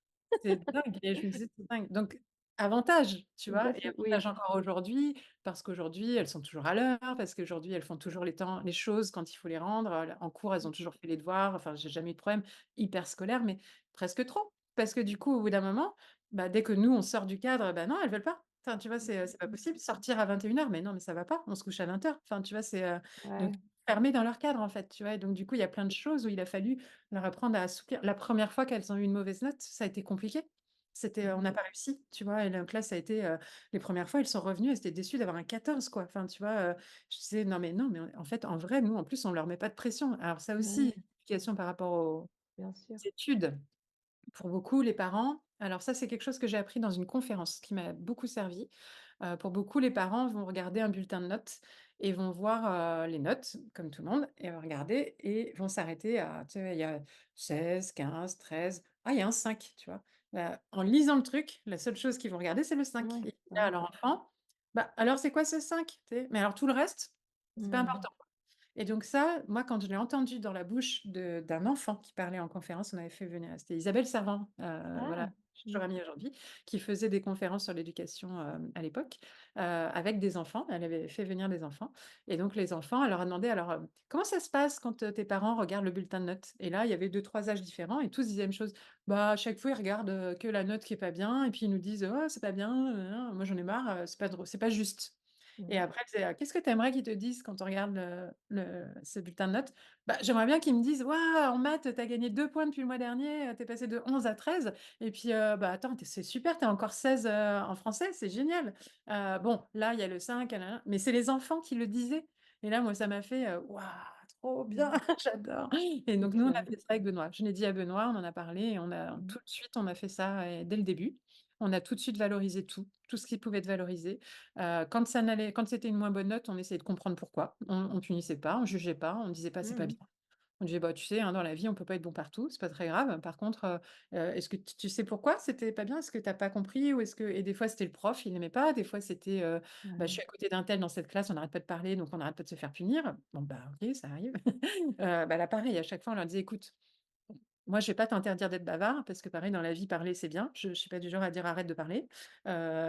B: c'est dingue et je me disais: «C'est dingue». Donc avantage, tu
A: Tout
B: vois?
A: à
B: Et
A: fait,
B: avantage
A: oui.
B: encore aujourd'hui, parce qu'aujourd'hui, elles sont toujours à l'heure, parce qu'aujourd'hui, elles font toujours les choses quand il faut les rendre. En cours, elles ont toujours fait les devoirs, enfin, j'ai jamais eu de problème. Hyper scolaire, mais presque trop. Parce que du coup, au bout d'un moment, bah, dès que nous, on sort du cadre, bah, non, elles veulent pas. Enfin, tu vois, c'est pas possible. Sortir à 21:00, mais non, mais ça va pas, on se couche à 20:00. Enfin, tu vois, donc
A: Ouais.
B: fermées dans leur cadre, en fait, tu vois? Et donc du coup, il y a plein de choses où il a fallu leur apprendre à assouplir. La première fois qu'elles ont eu une mauvaise note, ça a été compliqué. C'était, on
A: Mmh.
B: n'a pas réussi, tu vois? Et donc là, ça a été, les premières fois, elles sont revenues, elles étaient déçues d'avoir un 14 quoi. Enfin, tu vois? Je disais: «Non mais non, mais en fait, en vrai, nous, en plus, on leur met pas de pression». Alors ça aussi,
A: Ouais,
B: éducation par rapport aux
A: bien sûr.
B: études, pour beaucoup, les parents alors ça, c'est quelque chose que j'ai appris dans une conférence qui m'a beaucoup servi. Pour beaucoup, les parents vont regarder un bulletin de notes et vont voir, les notes, comme tout le monde et vont regarder et vont s'arrêter à tu sais, il y a 16, 15, 13. Ah, il y a un 5, tu vois? En lisant le truc, la seule chose qu'ils vont regarder, c'est le 5
A: Ouais,
B: et
A: bah,
B: là à
A: oui.
B: leur enfant: «Bah, alors c'est quoi ce 5?» Tu sais? Mais alors tout le reste, c'est pas
A: Mmh.
B: important. Et donc ça, moi, quand je l'ai entendu dans la bouche d'un enfant qui parlait en conférence, on avait fait venir c'était Isabelle Servant, voilà,
A: Ah!
B: je suis
A: Mmh.
B: toujours amie aujourd'hui, qui faisait des conférences sur l'éducation, à l'époque, avec des enfants. Elle avait fait venir des enfants et donc les enfants, elle leur a demandé: «Alors, comment ça se passe quand, tes parents regardent le bulletin de notes?» Et là, il y avait deux trois âges différents et tous disaient la même chose: «Bah, à chaque fois, ils regardent, que la note qui est pas bien et puis ils nous disent: "Oh, c'est pas bien, moi j'en ai marre, c'est pas juste"». Et
A: Mmh.
B: après, elle disait: «Qu'est-ce que tu aimerais qu'ils te disent quand on regarde ce bulletin de notes?» «Bah, j'aimerais bien qu'ils me disent: "Waouh, en maths, tu as gagné 2 points depuis le mois dernier, tu es passé de 11 à 13 et puis, bah, attends, c'est super, tu as encore 16, en français, c'est génial. Bon, là, il y a le 5, ah nin mais c'est les enfants qui le disaient et là, moi, ça m'a fait, «Waouh, trop bien,
A: Mmh.
B: j'adore et donc nous, on a
A: Excellent.
B: fait ça avec Benoît. Je l'ai dit à Benoît, on en a parlé et on a
A: Mmh.
B: tout de suite, on a fait ça et dès le début. On a tout de suite valorisé tout, tout ce qui pouvait être valorisé. Quand c'était une moins bonne note, on essayait de comprendre pourquoi. On punissait pas, on jugeait pas, on disait pas: «C'est pas
A: Mmh.
B: bien». On disait: «Bah, tu sais, hein, dans la vie, on peut pas être bon partout, c'est pas très grave. Par contre, est-ce que tu sais pourquoi c'était pas bien? Est-ce que tu as pas compris ou est-ce que» et des fois, c'était le prof, il aimait pas, des fois, c'était, «Bah, je
A: Ouais.
B: suis à côté d'un tel dans cette classe, on n'arrête pas de parler, donc on n'arrête pas de se faire punir». Bon, bah, OK, ça arrive. Bah, là, pareil, à chaque fois, on leur disait: «Écoute, moi, je vais pas t'interdire d'être bavard parce que pareil dans la vie, parler, c'est bien. Je suis pas du genre à dire: «Arrête de parler».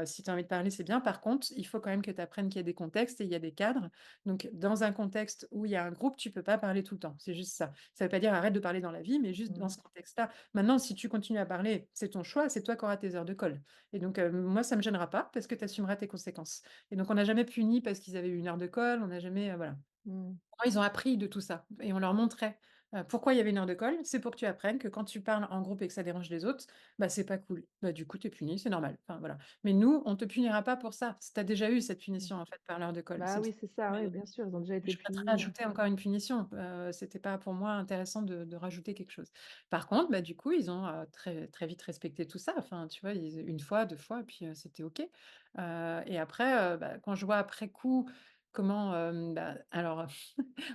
B: Si tu as envie de parler, c'est bien. Par contre, il faut quand même que tu apprennes qu'il y a des contextes et il y a des cadres. Donc dans un contexte où il y a un groupe, tu peux pas parler tout le temps. C'est juste ça. Ça veut pas dire arrête de parler dans la vie, mais juste dans
A: Mmh.
B: ce contexte-là. Maintenant, si tu continues à parler, c'est ton choix, c'est toi qui auras tes heures de colle et donc moi, ça me gênera pas parce que tu assumeras tes conséquences et donc on n'a jamais puni parce qu'ils avaient eu une heure de colle, on n'a jamais, voilà.
A: Mmh.
B: Moi, ils ont appris de tout ça et on leur montrait. Pourquoi il y avait une heure de colle? C'est pour que tu apprennes que quand tu parles en groupe et que ça dérange les autres, bah, c'est pas cool. Bah, du coup, tu es puni, c'est normal. Enfin, voilà. Mais nous, on te punira pas pour ça. Tu as déjà eu cette
A: Mmh.
B: punition, en fait, par l'heure de colle.
A: Bah, oui, c'est ça, oui, bien sûr, ils ont déjà été
B: Je vais pas te
A: punis.
B: rajouter encore une punition, c'était pas pour moi intéressant de rajouter quelque chose. Par contre, bah, du coup, ils ont, très très vite respecté tout ça. Enfin, tu vois, ils 1 fois, 2 fois et puis, c'était OK. Et après, bah, quand je vois après coup comment, bah, alors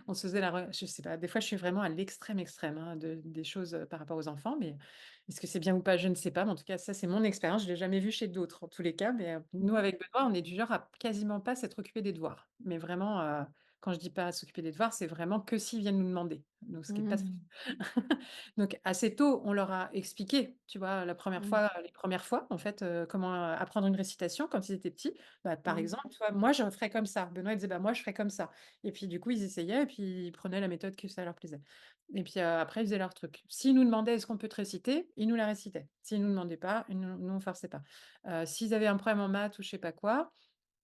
B: on se faisait la re je sais pas, des fois je suis vraiment à l'extrême extrême, hein, des choses, par rapport aux enfants, mais est-ce que c'est bien ou pas? Je ne sais pas, mais en tout cas, ça, c'est mon expérience. Je l'ai jamais vu chez d'autres, en tous les cas, mais nous,
A: Mmh.
B: avec Benoît, on est du genre à quasiment pas s'être occupé des devoirs. Mais vraiment, quand je dis pas s'occuper des devoirs, c'est vraiment que s'ils viennent nous demander. Donc ce qui est pas
A: Mmh.
B: donc assez tôt, on leur a expliqué, tu vois, la première
A: Mmh.
B: fois les premières fois, en fait, comment, apprendre une récitation quand ils étaient petits. Bah, par
A: Mmh.
B: exemple, tu vois, moi, je ferais comme ça. Benoît, il disait: «Bah, moi, je ferais comme ça». Et puis du coup, ils essayaient et puis ils prenaient la méthode que ça leur plaisait. Et puis, après, ils faisaient leur truc. S'ils nous demandaient: «Est-ce qu'on peut te réciter?» Ils nous la récitaient. S'ils nous demandaient pas, nous on forçait pas. S'ils avaient un problème en maths ou je sais pas quoi,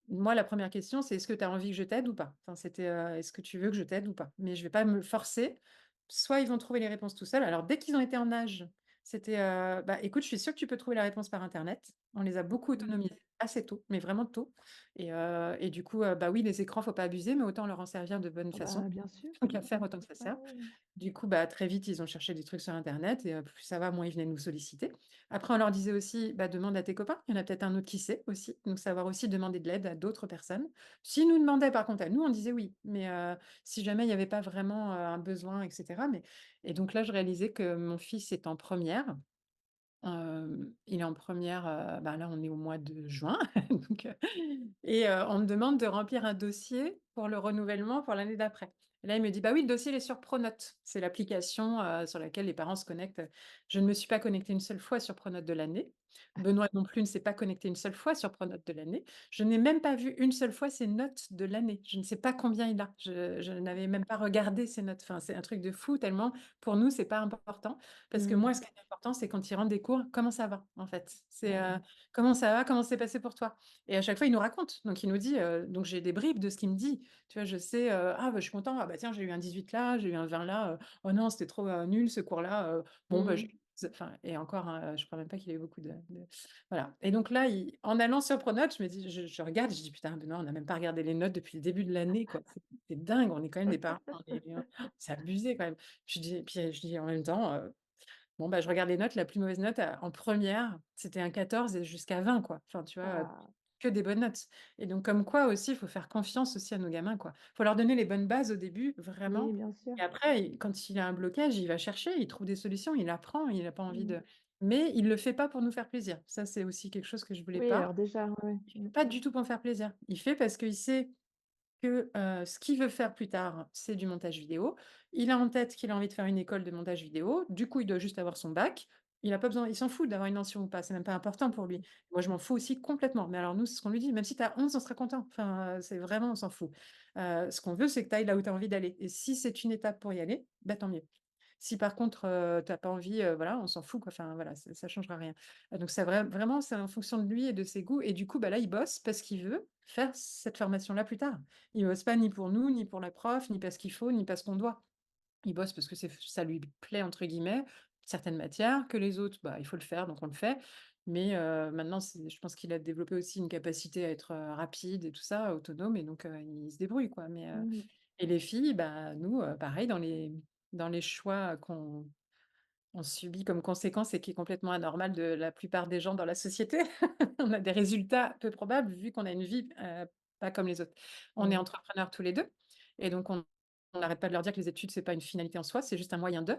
B: moi, la première question, c'est: «Est-ce que tu as envie que je t'aide ou pas?» Enfin, c'était, «Est-ce que tu veux que je t'aide ou pas?» Mais je vais pas me forcer. Soit ils vont trouver les réponses tout seuls. Alors dès qu'ils ont été en âge, c'était, «Bah, écoute, je suis sûre que tu peux trouver la réponse par internet». On les a beaucoup
A: Mmh.
B: autonomisés assez tôt, mais vraiment tôt. Et du coup, bah, oui, les écrans, faut pas abuser, mais autant leur en servir de bonne
A: Ah
B: façon.
A: bah, bien sûr.
B: Tant qu'à faire, autant que ça
A: Ouais,
B: serve.
A: ouais.
B: Du coup, bah, très vite, ils ont cherché des trucs sur internet et plus ça va, moins ils venaient nous solliciter. Après, on leur disait aussi: «Bah, demande à tes copains, il y en a peut-être un autre qui sait aussi». Donc savoir aussi demander de l'aide à d'autres personnes. S'ils nous demandaient par contre à nous, on disait oui, mais si jamais il y avait pas vraiment, un besoin et cetera, mais et donc là, je réalisais que mon fils est en première. Il est en première, bah, là, on est au mois de juin, donc on me demande de remplir un dossier pour le renouvellement pour l'année d'après. Et là, il me dit: «Bah oui, le dossier, il est sur Pronote». C'est l'application, sur laquelle les parents se connectent. Je ne me suis pas connectée une seule fois sur Pronote de l'année. Benoît non plus ne s'est pas connecté une seule fois sur Pronote de l'année. Je n'ai même pas vu une seule fois ses notes de l'année. Je ne sais pas combien il a. Je n'avais même pas regardé ses notes. Enfin, c'est un truc de fou tellement pour nous, c'est pas important. Parce que
A: Mmh.
B: moi, ce qui est important, c'est quand ils rentrent des cours, comment ça va, en fait? C'est,
A: Ouais.
B: comment ça va? Comment c'est passé pour toi? Et à chaque fois, il nous raconte. Donc il nous dit, donc j'ai des bribes de ce qu'il me dit. Tu vois, je sais, «Ah bah, je suis content. Ah bah, tiens, j'ai eu un 18 là, j'ai eu un 20 là, oh non, c'était trop, nul ce cours-là, bon bah,
A: Mmh.
B: j'ai» enfin et encore, hein, je crois même pas qu'il ait eu beaucoup de voilà. Et donc là, en allant sur Pronote, je me dis je regarde, je dis: «Putain, Benoît, on n'a même pas regardé les notes depuis le début de l'année, quoi. C'est dingue, on est quand même des parents, c'est abusé quand même». Je dis puis je dis en même temps, bon, bah, je regarde les notes, la plus mauvaise note en première, c'était un 14 et jusqu'à 20 quoi. Enfin, tu vois,
A: Ah,
B: que des bonnes notes. Et donc comme quoi aussi, il faut faire confiance aussi à nos gamins, quoi. Il faut leur donner les bonnes bases au début,
A: oui,
B: vraiment.
A: bien sûr.
B: Et après, quand il a un blocage, il va chercher, il trouve des solutions, il apprend, il a pas envie
A: Mmh.
B: de mais il le fait pas pour nous faire plaisir. Ça, c'est aussi quelque chose que je voulais
A: Oui,
B: pas.
A: alors déjà, ouais,
B: Il
A: ouais.
B: fait pas du tout pour me faire plaisir. Il fait parce qu'il sait que, ce qu'il veut faire plus tard, c'est du montage vidéo. Il a en tête qu'il a envie de faire une école de montage vidéo. Du coup, il doit juste avoir son bac. Il a pas besoin, il s'en fout d'avoir une mention ou pas, c'est même pas important pour lui. Moi, je m'en fous aussi complètement. Mais alors nous, c'est ce qu'on lui dit: «Même si tu as 11, on sera content». Enfin, c'est vraiment on s'en fout. Ce qu'on veut, c'est que tu ailles là où tu as envie d'aller et si c'est une étape pour y aller, bah, tant mieux. Si par contre, tu as pas envie, voilà, on s'en fout quoi, enfin voilà, ça changera rien. Donc c'est vraiment, c'est en fonction de lui et de ses goûts et du coup, bah, là, il bosse parce qu'il veut faire cette formation-là plus tard. Il bosse pas ni pour nous, ni pour la prof, ni parce qu'il faut, ni parce qu'on doit. Il bosse parce que ça lui «plaît» entre guillemets, certaines matières, que les autres, bah, il faut le faire, donc on le fait. Mais maintenant, je pense qu'il a développé aussi une capacité à être, rapide et tout ça, autonome et donc il se débrouille quoi.
A: Mmh.
B: Et les filles, bah, nous, pareil dans les choix qu'on subit comme conséquence et qui est complètement anormal de la plupart des gens dans la société. On a des résultats peu probables vu qu'on a une vie, pas comme les autres. On est
A: Mmh.
B: entrepreneurs tous les 2 et donc on n'arrête pas de leur dire que les études, c'est pas une finalité en soi, c'est juste un moyen de.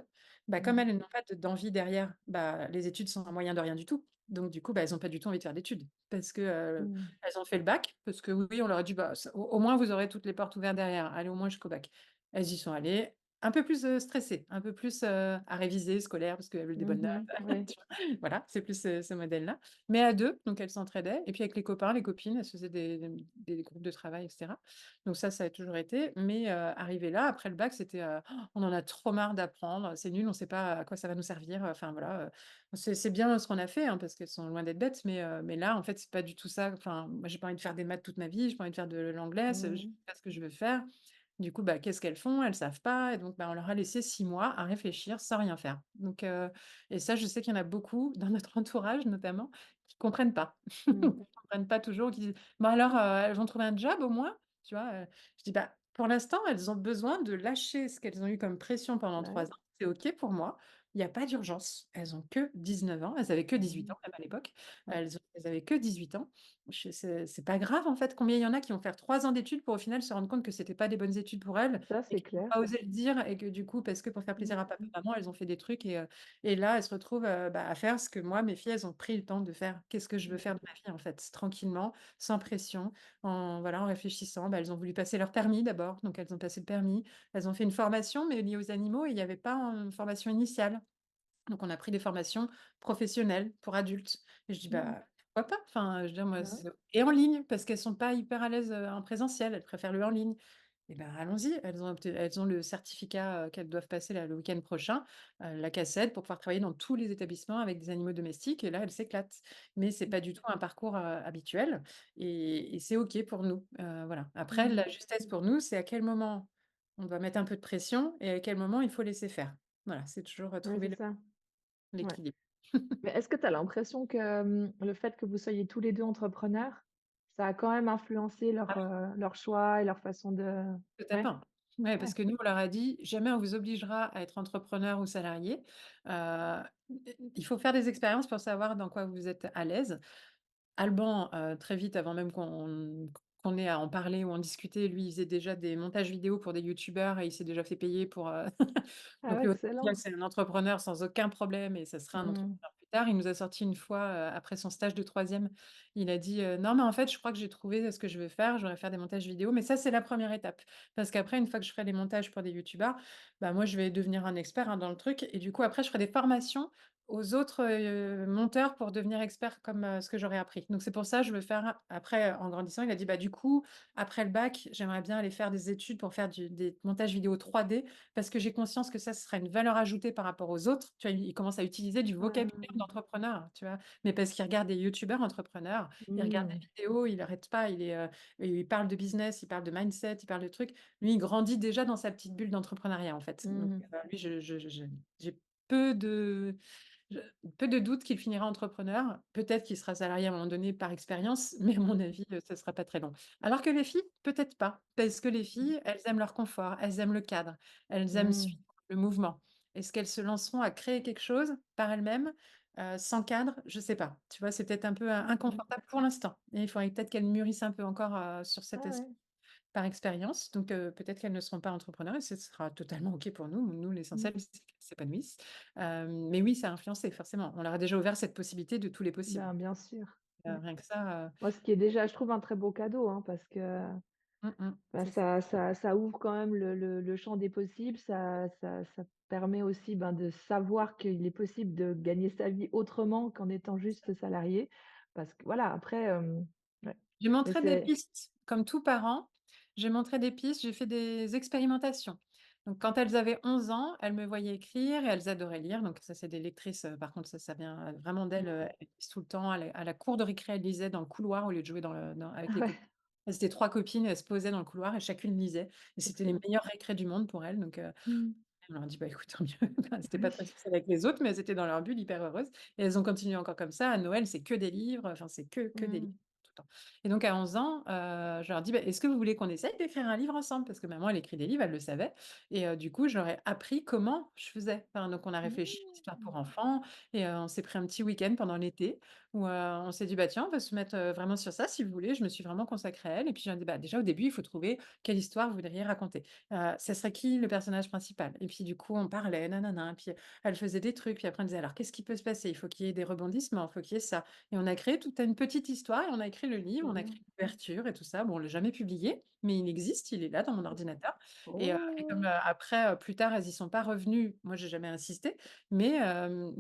B: Bah, comme
A: Mmh.
B: elles n'ont pas d'envie derrière, bah, les études sont un moyen de rien du tout. Donc du coup, bah, elles ont pas du tout envie de faire d'études parce que,
A: Mmh.
B: elles ont fait le bac, parce que oui, on leur a dit: «Bah, au moins vous aurez toutes les portes ouvertes derrière, allez au moins jusqu'au bac». Elles y sont allées, un peu plus, stressées, un peu plus, à réviser scolaire parce qu'elles veulent des bonnes
A: Mmh.
B: notes.
A: Ouais.
B: Tu vois? Voilà, c'est plus ce modèle-là. Mais à 2, donc elles s'entraidaient et puis avec les copains, les copines, elles se faisaient des groupes de travail et cetera. Donc ça a toujours été, mais arrivé là, après le bac, c'était, «On en a trop marre d'apprendre, c'est nul, on ne sait pas à quoi ça va nous servir», enfin voilà, c'est bien ce qu'on a fait, hein, parce qu'elles sont loin d'être bêtes, mais là, en fait, c'est pas du tout ça. Enfin, moi, j'ai pas envie de faire des maths toute ma vie, j'ai pas envie de faire de l'anglais, je
A: Mmh.
B: sais pas ce que je veux faire. Du coup, bah, qu'est-ce qu'elles font? Elles savent pas et donc bah, on leur a laissé 6 mois à réfléchir sans rien faire. Donc et ça, je sais qu'il y en a beaucoup dans notre entourage notamment, qui comprennent pas.
A: Mmh.
B: Qui comprennent pas toujours, qui disent: «Bah, alors, elles vont trouver un job au moins?» Tu vois? Je dis: «Bah, pour l'instant, elles ont besoin de lâcher ce qu'elles ont eu comme pression pendant 3
A: Ouais.
B: ans. C'est OK pour moi. Il y a pas d'urgence. Elles ont que 19 ans». Elles avaient que 18
A: Mmh.
B: ans même à l'époque.
A: Ouais.
B: Elles avaient que 18 ans. C'est pas grave en fait. Combien il y en a qui vont faire 3 ans d'études pour au final se rendre compte que c'était pas des bonnes études pour elles
A: Ça,
B: et
A: c'est
B: qui n'ont
A: clair.
B: pas osé le dire et que du coup, parce que pour faire plaisir à papa
A: Mmh.
B: et maman, elles ont fait des trucs et là, elles se retrouvent, bah, à faire ce que moi, mes filles, elles ont pris le temps de faire. Qu'est-ce que je veux faire
A: Mmh.
B: de ma vie en fait? Tranquillement, sans pression, en voilà, en réfléchissant. Bah, elles ont voulu passer leur permis d'abord, donc elles ont passé le permis. Elles ont fait une formation, mais liée aux animaux et il y avait pas une formation initiale. Donc on a pris des formations professionnelles pour adultes et je dis:
A: Mmh.
B: «Bah, pourquoi pas?» Enfin, je veux dire moi
A: Bah, ouais.
B: c'est et en ligne parce qu'elles sont pas hyper à l'aise, en présentiel, elles préfèrent le en ligne et ben, allons-y, elles ont le certificat, qu'elles doivent passer là le week-end prochain, la CACED pour pouvoir travailler dans tous les établissements avec des animaux domestiques et là, elles s'éclatent. Mais c'est
A: Mmh.
B: pas du tout un parcours, habituel et c'est OK pour nous, voilà. Après
A: Mmh.
B: la justesse pour nous, c'est à quel moment on doit mettre un peu de pression et à quel moment il faut laisser faire. Voilà, c'est toujours,
A: Ouais,
B: trouver
A: c'est
B: le
A: ça. Ouais.
B: l'équilibre.
A: Mais est-ce que tu as l'impression que, le fait que vous soyez tous les 2 entrepreneurs, ça a quand même influencé
B: Ah oui,
A: leur choix et leur façon de ouais?
B: totalement. Ouais,
A: Ouais.
B: parce que nous, on leur a dit: «Jamais on vous obligera à être entrepreneur ou salarié. Heu, il faut faire des expériences pour savoir dans quoi vous êtes à l'aise». Alban, très vite avant même qu'on ait à en parler ou en discuter, lui, il faisait déjà des montages vidéo pour des youtubeurs et il s'est déjà fait payer pour,
A: Ah
B: donc
A: ouais,
B: lui, au final,
A: excellent.
B: c'est un entrepreneur sans aucun problème et ça sera un
A: Mmh.
B: entrepreneur plus tard. Il nous a sorti une fois, après son stage de troisième, il a dit: «Non, mais en fait, je crois que j'ai trouvé ce que je veux faire, je voudrais faire des montages vidéo, mais ça, c'est la première étape». Parce qu'après, une fois que je ferai les montages pour des youtubeurs, bah, moi, je vais devenir un expert, hein, dans le truc et du coup, après, je ferai des formations aux autres, monteurs pour devenir expert comme, ce que j'aurais appris. Donc c'est pour ça, je veux faire après, en grandissant, il a dit: «Bah, du coup, après le bac, j'aimerais bien aller faire des études pour faire des montages vidéo 3D parce que j'ai conscience que ça, ce sera une valeur ajoutée par rapport aux autres». Tu vois? Il commence à utiliser du vocabulaire
A: Mmh.
B: d'entrepreneur, tu vois? Mais parce qu'il regarde des youtubeurs entrepreneurs, il regarde
A: Mmh.
B: des vidéos, il arrête pas, il parle de business, il parle de mindset, il parle de trucs. Lui, il grandit déjà dans sa petite bulle d'entrepreneuriat, en fait. Donc,
A: Mmh.
B: lui, j'ai peu de je peu de doute qu'il finira entrepreneur. Peut-être qu'il sera salarié à un moment donné par expérience, mais à mon
A: Mmh.
B: avis, ça sera pas très long. Alors que les filles, peut-être pas, parce que les
A: Mmh.
B: filles, elles aiment leur confort, elles aiment le cadre, elles aiment
A: Mmh.
B: suivre le mouvement. Est-ce qu'elles se lanceront à créer quelque chose par elles-mêmes, sans cadre? Je sais pas. Tu vois, c'est peut-être un peu,
A: Mmh.
B: inconfortable pour l'instant et il faudrait peut-être qu'elles mûrissent un peu encore, sur cet
A: Ah ouais.
B: aspect par expérience, donc peut-être qu'elles ne seront pas entrepreneurs et ce sera totalement OK pour nous. Nous, l'essentiel,
A: Mmh.
B: c'est qu'elles s'épanouissent. Mais oui, ça a influencé forcément. On leur a déjà ouvert cette possibilité de tous les possibles.
A: Ben, bien sûr. Ouais.
B: Rien que ça,
A: Moi, ce qui est déjà, je trouve, un très beau cadeau, hein, parce que, bah,
B: c'est ça.
A: ça ouvre quand même le champ des possibles. Ça permet aussi, ben, de savoir qu'il est possible de gagner sa vie autrement qu'en étant juste salarié. Parce que voilà, après, ouais.
B: J'ai
A: Mais
B: montré des
A: c'est
B: pistes, comme tout parent, j'ai montré des pistes, j'ai fait des expérimentations. Donc quand elles avaient 11 ans, elles me voyaient écrire et elles adoraient lire. Donc ça, c'est des lectrices, par contre, ça vient, vraiment d'elles, elles lisent tout le temps. À la cour de récré, elles lisaient dans le couloir au lieu de jouer avec les
A: ouais,
B: copines. Elles étaient 3 copines, elles se posaient dans le couloir et chacune lisait et c'était les
A: excellent.
B: meilleures récrés du monde pour elles. Donc
A: Mmh.
B: on leur dit: «Bah, écoute, tant mieux». Enfin, elles étaient pas
A: Oui.
B: très sociales avec les autres, mais elles étaient dans leur bulle hyper heureuses et elles ont continué encore comme ça. À Noël, c'est que des livres, enfin, c'est que des livres
A: Mmh.
B: tout le temps et donc à 11 ans, je leur dis: «Bah, est-ce que vous voulez qu'on essaye d'écrire un livre ensemble?» parce que maman, elle écrit des livres, elle le savait et du coup, je leur ai appris comment je faisais. Enfin, donc on a réfléchi à une histoire
A: Mmh.
B: pour enfants et on s'est pris un petit week-end pendant l'été où, on s'est dit: «Bah, tiens, on va se mettre, vraiment sur ça si vous voulez». Je me suis vraiment consacrée à elle et puis j'ai dit: «Bah, déjà au début, il faut trouver quelle histoire vous voudriez raconter». Ça serait qui le personnage principal? Et puis du coup, on parlait, nanana, puis elle faisait des trucs, puis après on disait: «Alors qu'est-ce qui peut se passer? Il faut qu'il y ait des rebondissements, il faut qu'il y ait ça» et on a créé toute une petite histoire et on a écrit le livre, on a
A: Mmh.
B: écrit l'ouverture et tout ça. Bon, on l'a jamais publié, mais il existe, il est là dans mon ordinateur et comme,
A: Oh!
B: après, plus tard, elles y sont pas revenues, moi j'ai jamais insisté, mais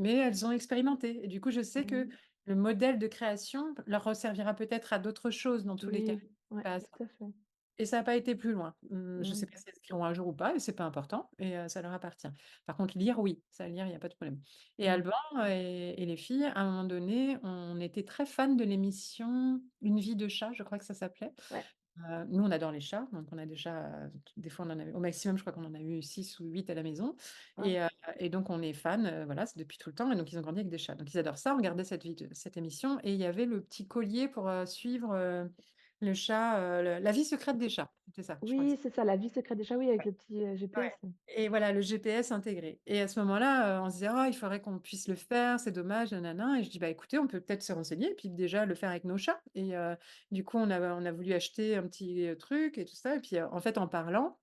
B: elles ont expérimenté et du coup, je sais que
A: Mmh.
B: le modèle de création leur resservira peut-être à d'autres choses dans tous les cas,
A: Oui, ouais,
B: pas à ça.
A: tout à fait.
B: Et ça a pas été plus loin. Je sais
A: Mmh.
B: pas si elles écriront un jour ou pas et c'est pas important et ça leur appartient. Par contre lire, oui, ça lire, il y a pas de problème et
A: Mmh.
B: Alban et les filles, à un moment donné, on était très fans de l'émission Une vie de chat, je crois que ça s'appelait.
A: Ouais.
B: Nous, on adore les chats, donc on a déjà, des fois, on en a au maximum, je crois qu'on en a eu 6 ou 8 à la maison
A: Ah,
B: et donc on est fans, voilà, c'est depuis tout le temps et donc ils ont grandi avec des chats. Donc ils adorent ça, regarder cette émission et il y avait le petit collier pour, suivre, le chat, le La vie secrète des chats, c'était ça, je crois que
A: oui, c'est ça, La vie secrète des chats, oui, avec
B: ouais.
A: le petit,
B: Ouais
A: GPS.
B: et voilà, le GPS intégré et à ce moment-là, on se disait: «Oh, il faudrait qu'on puisse le faire, c'est dommage, nin et je dis: «Bah, écoutez, on peut peut-être se renseigner et puis déjà le faire avec nos chats» et du coup, on a voulu acheter un petit, truc et tout ça et puis, en fait, en parlant,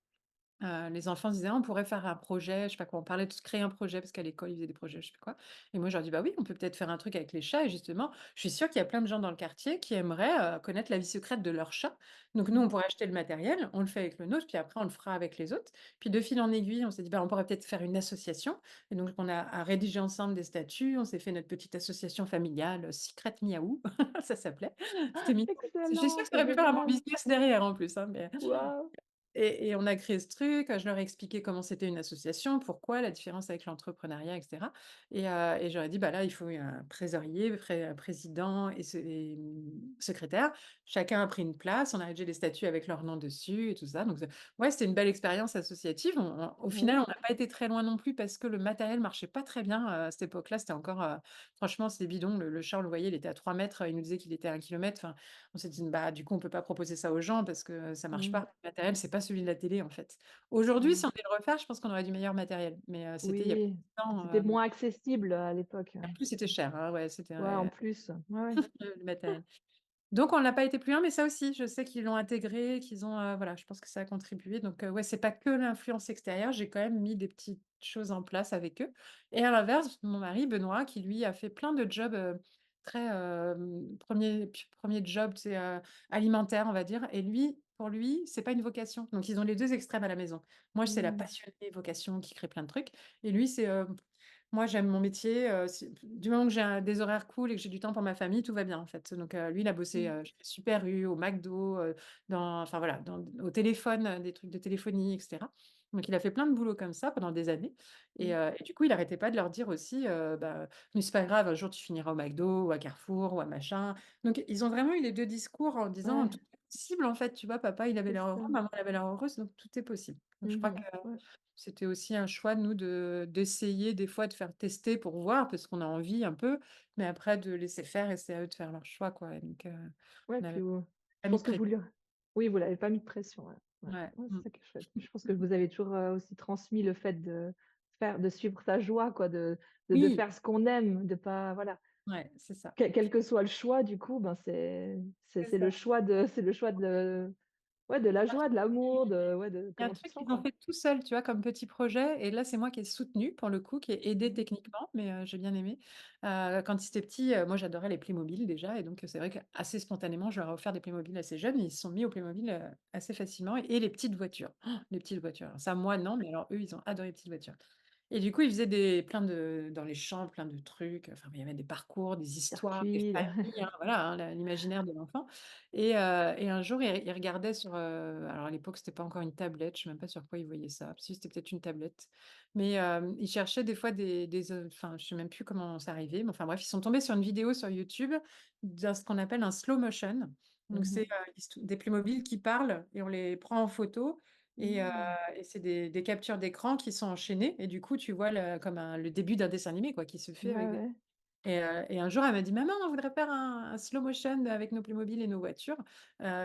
B: les enfants disaient: «Ah, on pourrait faire un projet», je sais pas quoi, on parlait de se créer un projet parce qu'à l'école, ils faisaient des projets, je sais plus quoi et moi, je leur dis: «Bah oui, on peut peut-être faire un truc avec les chats» et justement, je suis sûre qu'il y a plein de gens dans le quartier qui aimeraient, connaître la vie secrète de leur chat. Donc nous, on
A: Mmh.
B: pourrait acheter le matériel, on le fait avec le nôtre, puis après on le fera avec les autres. Puis de fil en aiguille, on s'est dit: «Bah, on pourrait peut-être faire une association» et donc on a rédigé ensemble des statuts, on s'est fait notre petite association familiale, Secret Miaou, ça s'appelait. C'était mignon. Je suis sûre
A: Excellent,
B: que ça
A: c'est
B: aurait pu faire un bon
A: génial.
B: business derrière en plus, hein, mais
A: Waouh!
B: et on a créé ce truc, je leur ai expliqué comment c'était une association, pourquoi, la différence avec l'entrepreneuriat et cetera et je leur ai dit: «Bah, là, il faut un trésorier, président secrétaire». Chacun a pris une place, on a rédigé des statuts avec leur nom dessus et tout ça, donc ouais, c'était une belle expérience associative. Au
A: Oui.
B: final, on n'a pas été très loin non plus parce que le matériel marchait pas très bien, à cette époque-là. C'était encore, franchement, c'était bidon. Le chat, on le voyait, il était à 3 mètres, il nous disait qu'il était à 1 kilomètre. Enfin, on s'est dit: «Bah, du coup, on peut pas proposer ça aux gens parce que ça marche
A: Mmh.
B: pas. Le matériel, c'est pas celui de la télé, en fait». Aujourd'hui, si
A: Ouais.
B: on devait le refaire, je pense qu'on aurait du meilleur matériel, mais c'était il y a plus
A: Oui,
B: de temps,
A: c'était moins accessible, à l'époque.
B: en plus, c'était cher, hein, ouais, c'était,
A: Ouais, en plus. Ouais, ouais.
B: le matériel. Donc on n'a pas été plus loin, mais ça aussi, je sais qu'ils l'ont intégré, qu'ils ont, voilà, je pense que ça a contribué donc ouais, c'est pas que l'influence extérieure, j'ai quand même mis des petites choses en place avec eux et à l'inverse, mon mari Benoît qui lui a fait plein de jobs, très, 1er job, tu sais, alimentaire, on va dire et lui, pour lui, c'est pas une vocation. Donc ils ont les 2 extrêmes à la maison. Moi, c'est la
A: Mmh.
B: passionnée vocation qui crée plein de trucs et lui, c'est, moi, j'aime mon métier, si du moment que j'ai des horaires cool et que j'ai du temps pour ma famille, tout va bien, en fait. Donc lui, il a bossé,
A: Mmh.
B: chez Super U, au McDo, dans enfin voilà, au téléphone, des trucs de téléphonie et cetera. Donc il a fait plein de boulot comme ça pendant des années
A: Mmh.
B: et du coup, il arrêtait pas de leur dire aussi, bah: «Mais c'est pas grave, un jour tu finiras au McDo ou à Carrefour ou à machin». Donc ils ont vraiment eu les 2 discours en disant:
A: Ouais,
B: «Tout est possible, en fait». Tu vois? Papa, il avait
A: c'est
B: l'air
A: ça.
B: heureux, maman, elle avait l'air heureuse, donc tout est possible. Donc je crois que
A: Mmh. Ouais.
B: c'était aussi un choix, nous, d'essayer des fois de faire tester pour voir, parce qu'on a envie un peu, mais après de laisser faire et c'est à eux de faire leur choix, quoi et donc
A: Ouais,
B: on
A: puis
B: n'avait
A: je
B: pas mis de
A: pense que
B: pression.
A: vous lui oui, vous l'avez pas mis de pression, ouais. Ouais.
B: Ouais.
A: Ouais, c'est
B: Mmh.
A: ça qui est chouette. Je pense que vous avez toujours, aussi transmis le fait de suivre sa joie, quoi, de
B: Oui,
A: faire ce qu'on aime, de pas voilà,
B: ouais, c'est ça.
A: quel que soit le choix, du coup, ben, c'est
B: C'est
A: c'est le
B: ça.
A: choix de c'est le choix de ouais, de la joie, de l'amour, de ouais, de
B: Il y a un
A: comment tu te
B: truc
A: sens,
B: qu'ils ont
A: quoi.
B: fait tout seuls, tu vois, comme petit projet et là, c'est moi qui ai soutenu pour le coup, qui ai aidé
A: Mmh.
B: techniquement, mais j'ai bien aimé. Quand ils étaient petits, moi j'adorais les Playmobil déjà et donc c'est vrai qu'assez spontanément, je leur ai offert des Playmobil assez jeunes et ils se sont mis aux Playmobil, assez facilement et les petites voitures. Les petites voitures. Ça, moi non, mais alors eux, ils ont adoré les petites voitures. Et du coup, ils faisaient plein de dans les champs, plein de trucs, enfin, il y avait des parcours, des histoires, des
A: Circuit,
B: familles, hein, voilà, hein, l'imaginaire de l'enfant et un jour, il regardait sur, alors à l'époque, c'était pas encore une tablette, je sais même pas sur quoi il voyait ça. Si, c'était peut-être une tablette, mais il cherchait des fois enfin, je sais même plus comment c'est arrivé, mais enfin bref, ils sont tombés sur une vidéo sur YouTube ce qu'on appelle un slow motion. Donc
A: Mmh
B: c'est,
A: mh.
B: des Playmobil qui parlent et on les prend en photo et
A: Mmh.
B: et c'est des captures d'écran qui sont enchaînées et du coup, tu vois le début d'un dessin animé quoi, qui se fait
A: Ouais,
B: avec des
A: ouais.
B: et un jour, elle m'a dit: «Maman, on voudrait faire un slow motion avec nos Playmobil et nos voitures».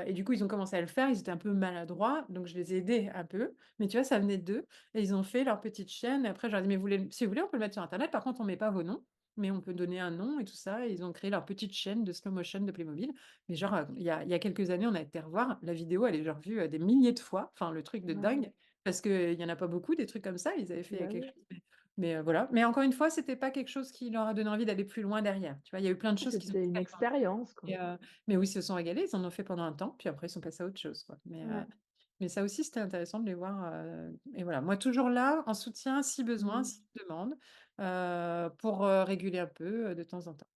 B: Et du coup, ils ont commencé à le faire. Ils étaient un peu maladroits, donc je les ai aidés un peu. Mais tu vois, ça venait d'eux et ils ont fait leur petite chaîne et après, je leur ai dit: «Mais si vous voulez, on peut le mettre sur internet. Par contre, on met pas vos noms, mais on peut donner un nom et tout ça» et ils ont créé leur petite chaîne de slow motion de Playmobil. Mais genre, il y a quelques années, on a été revoir la vidéo, elle est genre vue, des milliers de fois, enfin le truc de
A: Waouh!
B: dingue, parce qu'il y en a pas beaucoup des trucs comme ça. Ils avaient fait
A: Bah,
B: quelque
A: oui.
B: chose mais voilà. Mais encore une fois, c'était pas quelque chose qui leur a donné envie d'aller plus loin derrière. Tu vois? Il y a eu plein de
A: Ouais,
B: choses qu'ils ont
A: c'était une
B: expérimentées
A: expérience, quoi.
B: et mais oui, ils se sont régalés, ils en ont fait pendant un temps, puis après ils sont passés à autre chose, quoi.
A: Ouais.
B: Mais ça aussi, c'était intéressant de les voir, et voilà. Moi, toujours là, en soutien si besoin,
A: Mmh.
B: s'ils demandent, pour, réguler un peu, de temps en temps.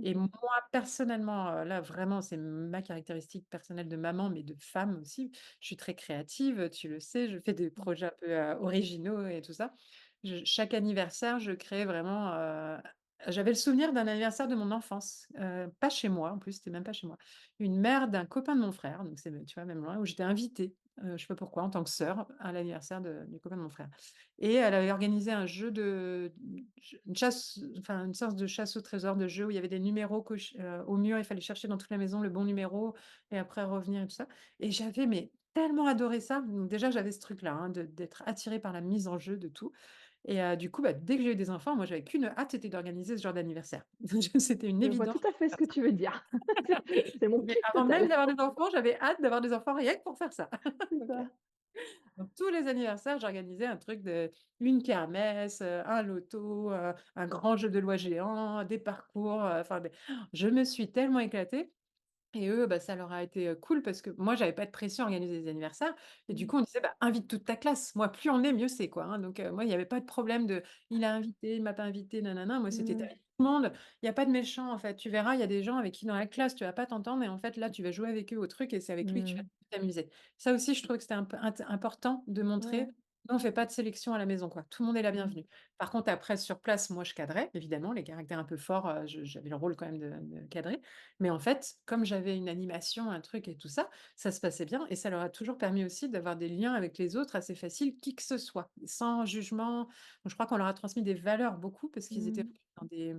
B: Et
A: OK.
B: moi, personnellement, là, vraiment, c'est ma caractéristique personnelle de maman, mais de femme aussi. Je suis très créative, tu le sais, je fais des
A: Mmh.
B: projets un peu, originaux et tout ça. Chaque anniversaire, je crée vraiment, J'avais le souvenir d'un anniversaire de mon enfance, pas chez moi en plus, c'était même pas chez moi. Une mère d'un copain de mon frère, donc c'est tu vois même loin, où j'étais invitée, je sais pas pourquoi, en tant que sœur, à l'anniversaire du copain de mon frère et elle avait organisé un jeu une chasse, enfin une sorte de chasse au trésor de jeu où il y avait des numéros au mur, il fallait chercher dans toute la maison le bon numéro et après revenir et tout ça et j'avais mais tellement adoré ça, donc déjà j'avais ce truc-là, hein, d'être attirée par la mise en jeu de tout et du coup, bah, dès que j'ai eu des enfants, moi, j'avais qu'une hâte, c'était d'organiser ce genre d'anniversaire. C'était une
A: Je vois
B: évidence
A: tout à fait ce
B: faire
A: que
B: ça.
A: tu veux dire. C'est mon
B: Mais
A: kiff
B: avant même
A: total.
B: d'avoir des enfants, j'avais hâte d'avoir des enfants rien que pour faire ça.
A: C'est
B: Donc
A: ça.
B: donc tous les anniversaires, j'organisais un truc une kermesse, un loto, un grand jeu de loi géant, des parcours, enfin des je me suis tellement éclatée et eux, bah, ça leur a été, cool parce que moi, j'avais pas de pression à organiser des anniversaires et du
A: Mmh.
B: coup, on disait: «Bah, invite toute ta classe». Moi, plus on est, mieux c'est, quoi, hein, donc moi, il y avait pas de problème de: «Il a invité, il m'a pas invité, nanana». Moi, c'était: «Tu
A: Mmh.
B: invites tout le monde». Il y a pas de méchants, en fait. Tu verras, il y a des gens avec qui dans la classe, tu vas pas t'entendre et en fait, là, tu vas jouer avec eux au truc et c'est avec lui que tu vas
A: Mmh.
B: t'amuser. Ça aussi, je trouvais que c'était un peu important de montrer:
A: Ouais.
B: «Nous, on fait pas de sélection à la maison, quoi. Tout le monde est la
A: Mmh.
B: bienvenue». Par contre, après, sur place, moi, je cadrais, évidemment, les caractères un peu forts, j'avais le rôle quand même de cadrer mais en fait, comme j'avais une animation, un truc et tout ça, ça se passait bien et ça leur a toujours permis aussi d'avoir des liens avec les autres assez faciles, qui que ce soit, sans jugement. Donc je crois qu'on leur a transmis des valeurs beaucoup parce qu'ils étaient
A: Mmh.
B: dans des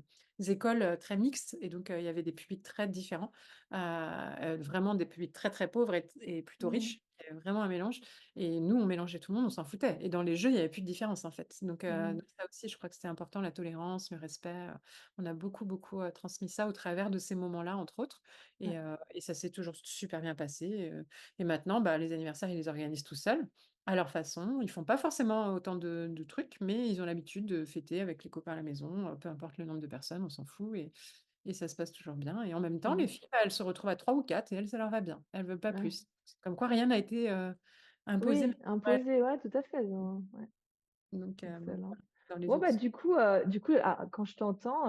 B: écoles, très mixtes et donc il y avait des publics très différents, vraiment des publics très, très pauvres et plutôt
A: Mmh.
B: riches. Il y avait vraiment un mélange et nous, on mélangeait tout le monde, on s'en foutait et dans les jeux, il y avait plus de différence, en fait.
A: Mmh.
B: Donc ça aussi, je crois que c'était important, la tolérance, le respect, on a beaucoup, beaucoup, transmis ça au travers de ces moments-là, entre autres
A: Ouais.
B: et ça s'est toujours super bien passé, et maintenant, bah, les anniversaires, ils les organisent tout seuls, à leur façon. Ils font pas forcément autant de trucs, mais ils ont l'habitude de fêter avec les copains à la maison, peu importe le nombre de personnes, on s'en fout et ça se passe toujours bien et en même temps, les
A: Mmh.
B: filles, bah, elles se retrouvent à 3 ou 4 et elles, ça leur va bien. Elles veulent pas
A: Ouais.
B: plus. Comme quoi rien n'a été, imposé,
A: Oui, imposer, ouais, tout à fait, non, ouais,
B: bon,
A: excellent.
B: voilà, dans les
A: Bon, bah,
B: autres.
A: du coup, ah, quand je t'entends,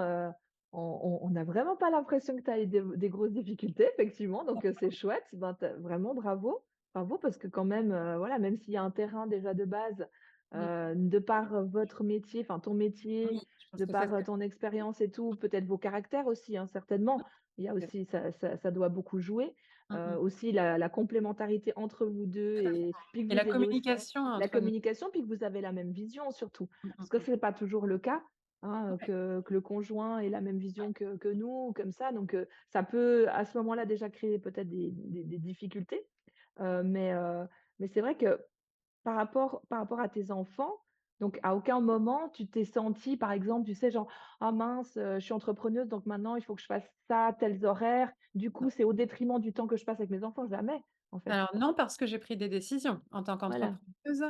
A: on n'a vraiment pas l'impression que tu as eu des grosses difficultés, effectivement, donc c'est chouette. Ben, vraiment bravo. Bravo parce que quand même, voilà, même s'il y a un terrain déjà de base,
B: Mmh.
A: de par, votre métier, enfin ton
B: Oui,
A: métier,
B: je pense
A: de
B: que ça
A: par,
B: fait
A: ton expérience et tout, peut-être vos caractères aussi, hein, certainement. Il y a
B: ouais.
A: aussi ça doit beaucoup jouer.
B: Mmh mh.
A: Aussi la complémentarité entre vous 2 et puis que
B: Et la
A: vous ayez aussi
B: communication
A: la
B: entre nous.
A: communication, puis que vous avez la même vision surtout.
B: Mmh
A: Parce que
B: mh, mmh.
A: c'est pas toujours le cas, hein,
B: Ouais.
A: que le conjoint ait la même
B: Ouais.
A: vision que nous, comme ça, donc ça peut à ce moment-là déjà créer peut-être des difficultés. Mais c'est vrai que par rapport à tes enfants, donc à aucun moment tu t'es sentie, par exemple, tu sais, genre: «Ah mince, je suis entrepreneuse, donc maintenant il faut que je fasse ça, tels horaires, du coup c'est au détriment du temps que je passe avec mes enfants», jamais, en fait.
B: Alors non, parce que j'ai pris des décisions en tant
A: Voilà.
B: qu'entrepreneuse.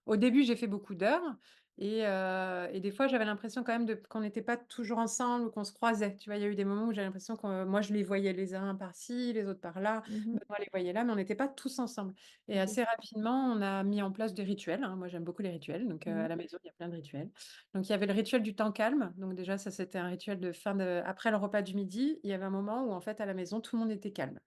B: Au début, j'ai fait beaucoup d'heures et des fois, j'avais l'impression quand même qu'on n'était pas toujours ensemble ou qu'on se croisait. Tu vois? Il y a eu des moments où j'avais l'impression que moi, je les voyais les uns par-ci, les autres par-là,
A: Mmh.
B: Benoît les voyait là, mais on n'était pas tous ensemble et
A: OK.
B: assez rapidement, on a mis en place des rituels, hein. Moi, j'aime beaucoup les rituels, donc
A: Mmh.
B: à la maison, il y a plein de rituels. Donc il y avait le rituel du temps calme, donc déjà ça, c'était un rituel de fin de après le repas du midi, il y avait un moment où en fait, à la maison, tout le monde était calme.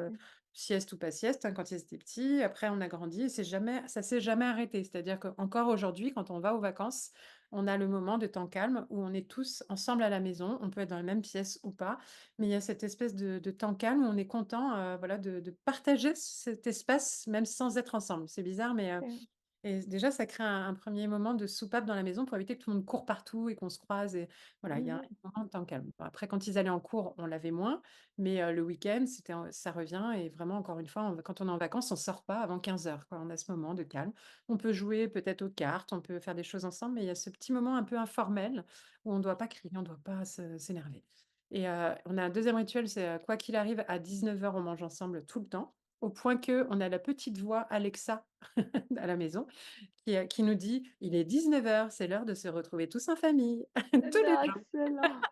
A: OK.
B: Sieste ou pas sieste, hein, quand ils étaient petits. Après, on a grandi et c'est jamais ça s'est jamais arrêté. C'est-à-dire qu'encore aujourd'hui, quand on va aux vacances, on a le moment de temps calme où on est tous ensemble à la maison. On peut être dans la même pièce ou pas, mais il y a cette espèce de temps calme où on est content, voilà, de partager cet espace même sans être ensemble. C'est bizarre, mais
A: OK.
B: et déjà, ça crée un 1er moment de soupape dans la maison pour éviter que tout le monde court partout et qu'on se croise et voilà, il y a un
A: Mmh.
B: moment de temps calme. Bon après quand ils allaient en cours, on l'avait moins, mais le week-end, ça revient et vraiment encore une fois, quand on est en vacances, on sort pas avant 15 heures, quoi. On a ce moment de calme. On peut jouer peut-être aux cartes, on peut faire des choses ensemble, mais il y a ce petit moment un peu informel où on ne doit pas crier, on ne doit pas s'énerver et on a un deuxième rituel, c'est, quoi qu'il arrive, à 19 heures, on mange ensemble tout le temps, au point qu'on a la petite voix Alexa à la maison qui nous dit: «Il est 19 heures, c'est l'heure de se retrouver tous en famille, tous les
A: Non,
B: jours»
A: excellent.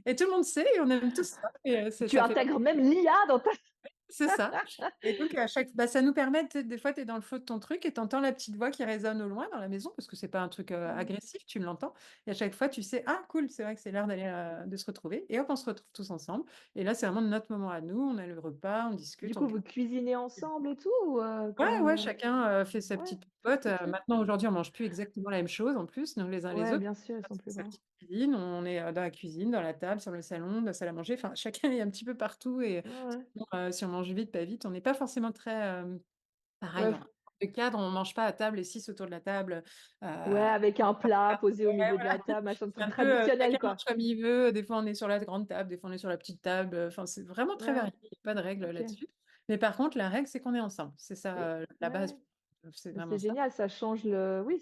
B: et tout le monde sait et on aime tous ça et c'est
A: Tu
B: ça fait
A: intègres même l'IA dans ta
B: c'est ça et donc à chaque bah, ça nous permet, tu sais, des fois, tu es dans le flow de ton truc et tu entends la petite voix qui résonne au loin dans la maison parce que c'est pas un truc,
A: Mmh.
B: agressif, tu l'entends et à chaque fois, tu sais: «Ah cool, c'est vrai que c'est l'heure d'aller, de se retrouver» et hop, on se retrouve tous ensemble et là, c'est vraiment notre moment à nous, on a le repas, on
A: Du
B: discute, on
A: coup, vous cuisinez ensemble et tout ou
B: ouais, ouais,
A: comment?
B: chacun, fait sa
A: Ouais,
B: petite
A: c'est ce
B: popote,
A: que tu fais?
B: maintenant, aujourd'hui, on mange plus exactement la même chose en plus, nous les uns les
A: Ouais,
B: autres.
A: bien sûr, ils
B: Ça,
A: sont plus
B: c'est ça
A: grands.
B: cuisine, on est, dans la cuisine, dans la table, sur le salon, dans la salle à manger, enfin chacun est un petit peu partout et
A: Ouais, ouais.
B: bon, si on mange vite, pas vite, on n'est pas forcément très, pareil,
A: Ouais,
B: en le cadre, on mange pas à table et 6 autour de la table,
A: ouais, avec un plat posé au
B: ouais,
A: milieu de
B: voilà.
A: la table, machin, de
B: C'est
A: truc
B: un peu,
A: traditionnel,
B: chacun mange
A: quoi.
B: comme il veut, des fois on est sur la grande table, des fois on est sur la petite table, enfin c'est vraiment très
A: Ouais,
B: varié, il y a pas de règle,
A: OK.
B: là-dessus. Mais par contre, la règle, c'est qu'on est ensemble. C'est
A: Et
B: ça, la base,
A: ouais,
B: c'est
A: bah,
B: vraiment
A: c'est
B: ça.
A: génial, ça change le oui,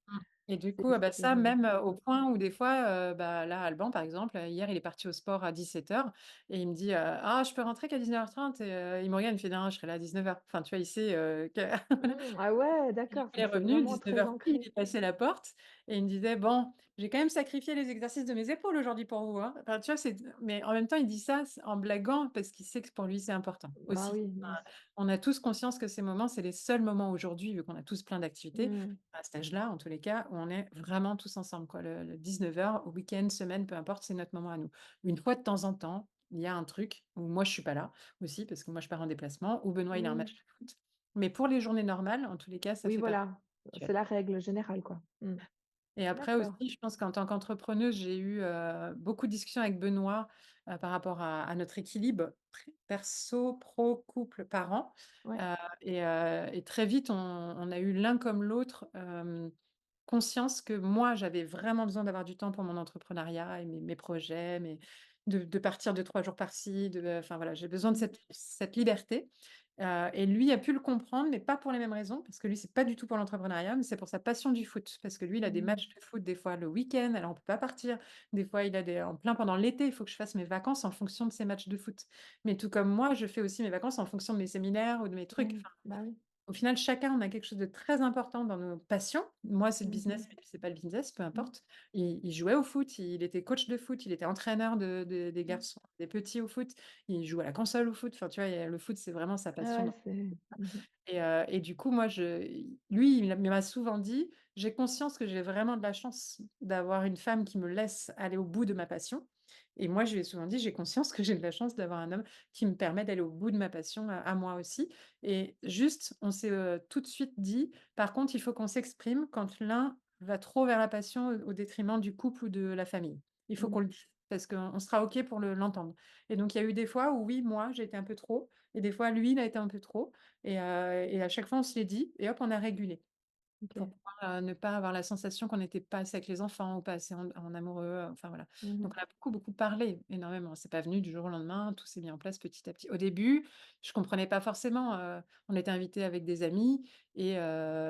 B: Mmh et du coup,
A: c'est
B: ah bah,
A: c'est
B: ça
A: vraiment
B: même,
A: cool,
B: au
A: quoi.
B: point où des fois, bah, là, Alban, par exemple, hier, il est parti au sport à 17h et il me dit: «Ah, je peux rentrer qu'à 19h30?» et il me regarde, il me fait: «Non, je serai là à 19h». Enfin, tu vois, il sait, que voilà.
A: Mmh, ah ouais,
B: Il
A: d'accord,
B: est
A: donc c'est
B: revenu
A: vraiment très
B: 19h pile,
A: ancré.
B: il est passé la porte et il me disait: «Bon, j'ai quand même sacrifié les exercices de mes épaules aujourd'hui pour vous, hein». Enfin, tu vois, c'est mais en même temps, il dit ça en blaguant parce qu'il sait que pour lui, c'est important
A: Bah
B: aussi.
A: oui, bien sûr.
B: On a tous conscience que ces moments, c'est les seuls moments aujourd'hui, vu qu'on a tous plein d'activités,
A: Mmh.
B: à cet âge-là, en tous les cas, où on est vraiment tous ensemble, quoi. Le 19h, au week-end, semaine, peu importe, c'est notre moment à nous. Une fois de temps en temps, il y a un truc où moi, je suis pas là aussi, parce que moi, je pars en déplacement, ou Benoît, il a un
A: Mmh.
B: match de foot. Mais pour les journées normales, en tous les cas, ça
A: Oui,
B: fait partie
A: voilà,
B: du
A: c'est
B: rituel.
A: la règle générale, quoi. Mmh.
B: Et après
A: D'accord.
B: aussi, je pense qu'en tant qu'entrepreneuse, j'ai eu, beaucoup de discussions avec Benoît, par rapport à notre équilibre perso, pro, couple, parents,
A: Ouais.
B: et très vite, on a eu l'un comme l'autre, conscience que moi, j'avais vraiment besoin d'avoir du temps pour mon entrepreneuriat et mes projets, de partir 2-3 jours par-ci, enfin voilà, j'ai besoin de
A: Mmh.
B: cette liberté, et lui a pu le comprendre, mais pas pour les mêmes raisons, parce que lui, c'est pas du tout pour l'entrepreneuriat, mais c'est pour sa passion du foot. Parce que lui, il a des
A: Mmh.
B: matchs de foot des fois le week-end, alors on peut pas partir. Des fois, il a des en plein pendant l'été, il faut que je fasse mes vacances en fonction de ses matchs de foot. Mais tout comme moi, je fais aussi mes vacances en fonction de mes séminaires ou de mes trucs.
A: Mmh. Bah oui.
B: Au final, chacun, on a quelque chose de très important dans nos passions. Moi, c'est le
A: Mmh mh.
B: business, mais lui, c'est pas le business, peu
A: Mmh.
B: importe. Il jouait au foot, il était coach de foot, il était entraîneur des
A: Mmh.
B: garçons, des petits au foot, il joue à la console au foot. Enfin, tu vois, le foot, c'est vraiment sa
A: Ah
B: passion
A: ouais,
B: dans
A: c'est mmh.
B: et du coup, moi, lui, il m'a souvent dit: «J'ai conscience que j'ai vraiment de la chance d'avoir une femme qui me laisse aller au bout de ma passion» et moi, je lui ai souvent dit: «J'ai conscience que j'ai de la chance d'avoir un homme qui me permet d'aller au bout de ma passion à moi aussi» et juste, on s'est, tout de suite dit: «Par contre, il faut qu'on s'exprime quand l'un va trop vers la passion au détriment du couple ou de la famille». Il faut
A: Mmh.
B: qu'on le dise parce qu'on sera OK pour l'entendre et donc il y a eu des fois où oui, moi, j'ai été un peu trop et des fois, lui, il a été un peu trop et à chaque fois, on se l'est dit et hop, on a régulé. Pour
A: OK.
B: pouvoir, ne pas avoir la sensation qu'on n'était pas assez avec les enfants ou pas assez en amoureux, enfin voilà.
A: Mmh mh.
B: Donc on a beaucoup, beaucoup parlé, énormément. C'est pas venu du jour au lendemain, tout s'est mis en place petit à petit. Au début, je comprenais pas forcément, on était invités avec des amis et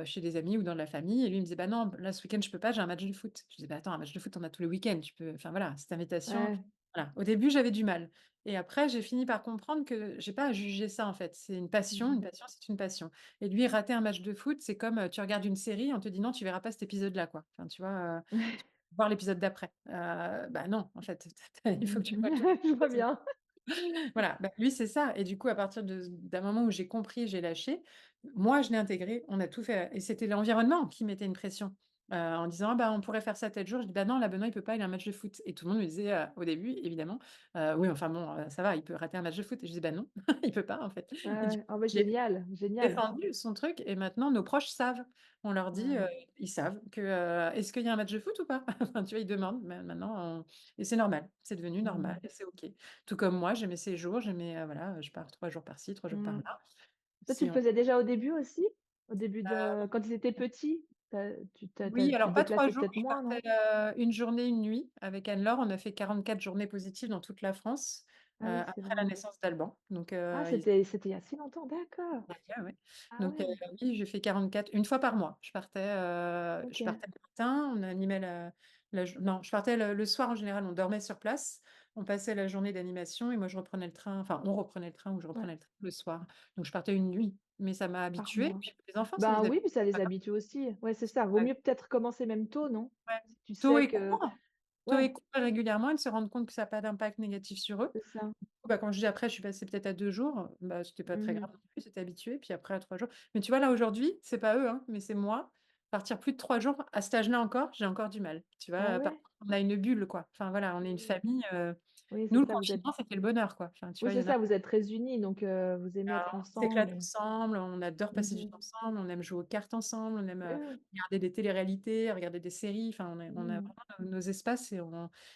B: chez des amis ou dans la famille et lui il me disait: «Bah non, là ce week-end je peux pas, j'ai un match de foot». Je disais: «Bah attends, un match de foot, on a tous les week-ends, tu peux» enfin voilà, cette invitation
A: Ouais.
B: voilà. Au début, j'avais du mal et après j'ai fini par comprendre que j'ai pas à juger ça en fait. C'est
A: Mmh
B: une
A: mh.
B: passion, c'est une passion. Et lui, rater un match de foot, c'est comme, tu regardes une série, on te dit: «Non, tu verras pas cet épisode-là», quoi. Enfin, tu vois, tu vas voir l'épisode d'après. Bah, non, en fait, il faut que tu vois tous les
A: Je vois
B: épisodes.
A: bien.
B: Voilà, bah, lui, c'est ça et du coup, à partir d'un moment où j'ai compris, j'ai lâché, moi, je l'ai intégré, on a tout fait et c'était l'environnement qui mettait une pression, en disant: «Ah bah, on pourrait faire ça tel jour». Je dis: «Bah non, là, Benoît, il peut pas, il a un match de foot» et tout le monde me disait, au début, évidemment: «Oui, enfin bon, ça va, il peut rater un match de foot» et je dis: «Bah non, il peut pas, en fait»
A: Ouais,
B: et du
A: ouais.
B: coup,
A: Oh bah,
B: je l'ai
A: génial, génial.
B: défendu son truc et maintenant nos proches savent. On leur dit,
A: Ouais.
B: ils savent que, «Est-ce qu'il y a un match de foot ou pas?» Enfin, tu vois, ils demandent maintenant et c'est normal, c'est devenu normal
A: Mmh.
B: et c'est OK. Tout comme moi, j'ai mes séjours, j'ai mes, voilà, je pars 3 jours par-ci, 3 jours
A: Mmh.
B: par-là.
A: Toi, tu
B: Si
A: le
B: on
A: faisais déjà au début aussi? Au début de quand ils étaient petits?
B: Oui,
A: Tu
B: alors
A: te
B: pas 3
A: déplaçais
B: jours,
A: peut-être
B: je
A: moins,
B: partais,
A: non?
B: 1 journée, 1 nuit avec Anne-Laure. On a fait 44 journées positives dans toute la France,
A: Ah oui, c'est
B: après la
A: vrai.
B: naissance d'Alban. Donc
A: Ah,
B: ils
A: c'était il y a si longtemps, d'accord.
B: ouais, ouais.
A: Ah
B: Donc
A: ouais,
B: oui, j'ai fait 44 une fois par mois. Je
A: OK.
B: partais le matin, on animait la jour non, je partais le soir en général, on dormait sur place. On passait la journée d'animation et moi je reprenais le train, enfin on reprenait le train ou je
A: Ouais,
B: reprenais le train le soir. Donc je partais une nuit, mais ça m'a
A: par
B: habituée.
A: mois.
B: Puis les enfants, ça
A: Ben
B: les
A: oui,
B: habitue
A: puis ça les
B: pas grave.
A: habitue aussi. Ouais, c'est ça. Vaut mieux peut-être commencer même tôt, non?
B: Ouais.
A: Si tu
B: Tôt
A: sais
B: et
A: que
B: court, tôt
A: ouais,
B: et court et régulièrement et de se rendre compte que ça a pas d'impact négatif sur eux.
A: c'est ça.
B: Bah, quand je dis après, je suis passée peut-être à 2 jours, bah, c'était pas très
A: Mmh mh.
B: grave non plus, j'étais habituée, puis après à 3 jours mais tu vois, là, aujourd'hui, c'est pas eux, hein, mais c'est moi. Partir plus de 3 jours, à cet âge-là encore, j'ai encore du mal. Tu
A: Ah
B: vois,
A: ouais?
B: on a une bulle, quoi. Enfin, voilà, on est une
A: Mmh.
B: famille,
A: Oui, c'est
B: Nous, le
A: ça, vous êtes
B: confinement, c'était le bonheur, quoi. Enfin, tu
A: oui,
B: vois, il
A: c'est
B: y en a.
A: ça, vous êtes très unis, donc vous aimez être
B: On s'éclate
A: ensemble et
B: ensemble, on adore passer du
A: mmh.
B: temps ensemble, on aime jouer aux cartes ensemble, on aime,
A: Oui.
B: regarder des téléréalités, regarder des séries, enfin on a
A: Mmh.
B: vraiment nos espaces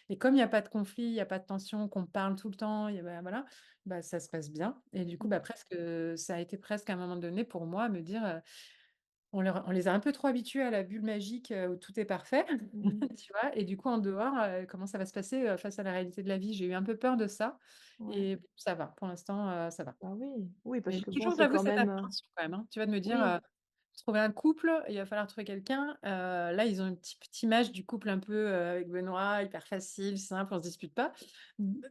B: et comme il y a pas de conflit, il y a pas de tension, qu'on parle tout le temps, il y a bah, voilà, bah, ça se passe bien et du coup,
A: Mmh.
B: bah, presque, ça a été presque à un moment donné pour moi me dire, on les a un peu trop habitués à la bulle magique, où tout est parfait,
A: Mmh.
B: tu vois? Et du coup en dehors, comment ça va se passer, face à la réalité de la vie? J'ai eu un peu peur de ça
A: Ouais.
B: et ça va, pour l'instant, ça va.
A: Bah oui, oui,
B: Mais
A: parce
B: j'ai
A: que bon,
B: toujours,
A: c'est
B: j'avoue,
A: quand
B: cette
A: même,
B: appréhension quand même, hein, tu vois? De me dire,
A: oui,
B: trouver un couple, il va falloir trouver quelqu'un. Là, ils ont une petite image du couple un peu, avec Benoît, hyper facile, simple, on se dispute pas.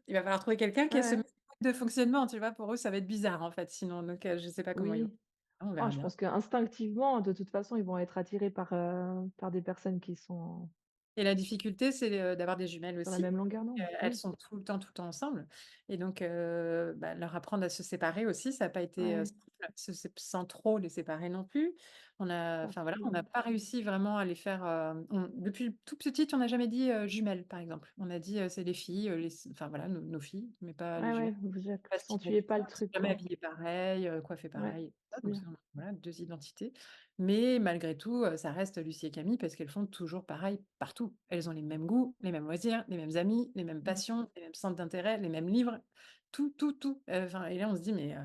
B: Il va falloir trouver quelqu'un qui
A: ouais,
B: a ce même
A: ouais,
B: mode de fonctionnement, tu vois? Pour eux, ça va être bizarre, en fait, sinon, donc je sais pas comment ils vont.
A: oui.
B: On
A: Ah,
B: verra
A: je
B: bien.
A: pense qu'instinctivement, de toute façon, ils vont être attirés par des personnes qui sont
B: Et la difficulté, c'est, d'avoir des jumelles
A: sur la
B: aussi.
A: même longueur d'onde.
B: Elles
A: Oui,
B: sont tout le temps ensemble et donc bah, leur apprendre à se séparer aussi, ça a pas été,
A: ouais.
B: simple, sans trop les séparer non plus.
A: Ah
B: Enfin voilà, on
A: cool.
B: n'a pas réussi vraiment à les faire, on depuis toute petite, on n'a jamais dit, jumelles, par exemple. On a dit, c'est les filles, enfin voilà, nos filles, mais pas les
A: Ouais,
B: jumelles.
A: ouais, vous
B: Pas
A: accentuez pas le truc,
B: jamais
A: quoi.
B: habillées pareil, coiffées
A: Ouais,
B: pareil, tout ça,
A: c'est
B: donc
A: bien.
B: ça, voilà, 2 identités. Mais malgré tout, ça reste Lucie et Camille parce qu'elles font toujours pareil partout. Elles ont les mêmes goûts, les mêmes loisirs, les mêmes amis, les mêmes
A: Mmh.
B: passions, les mêmes centres d'intérêt, les mêmes livres, tout, tout, tout. Enfin et là, on se dit: «Mais,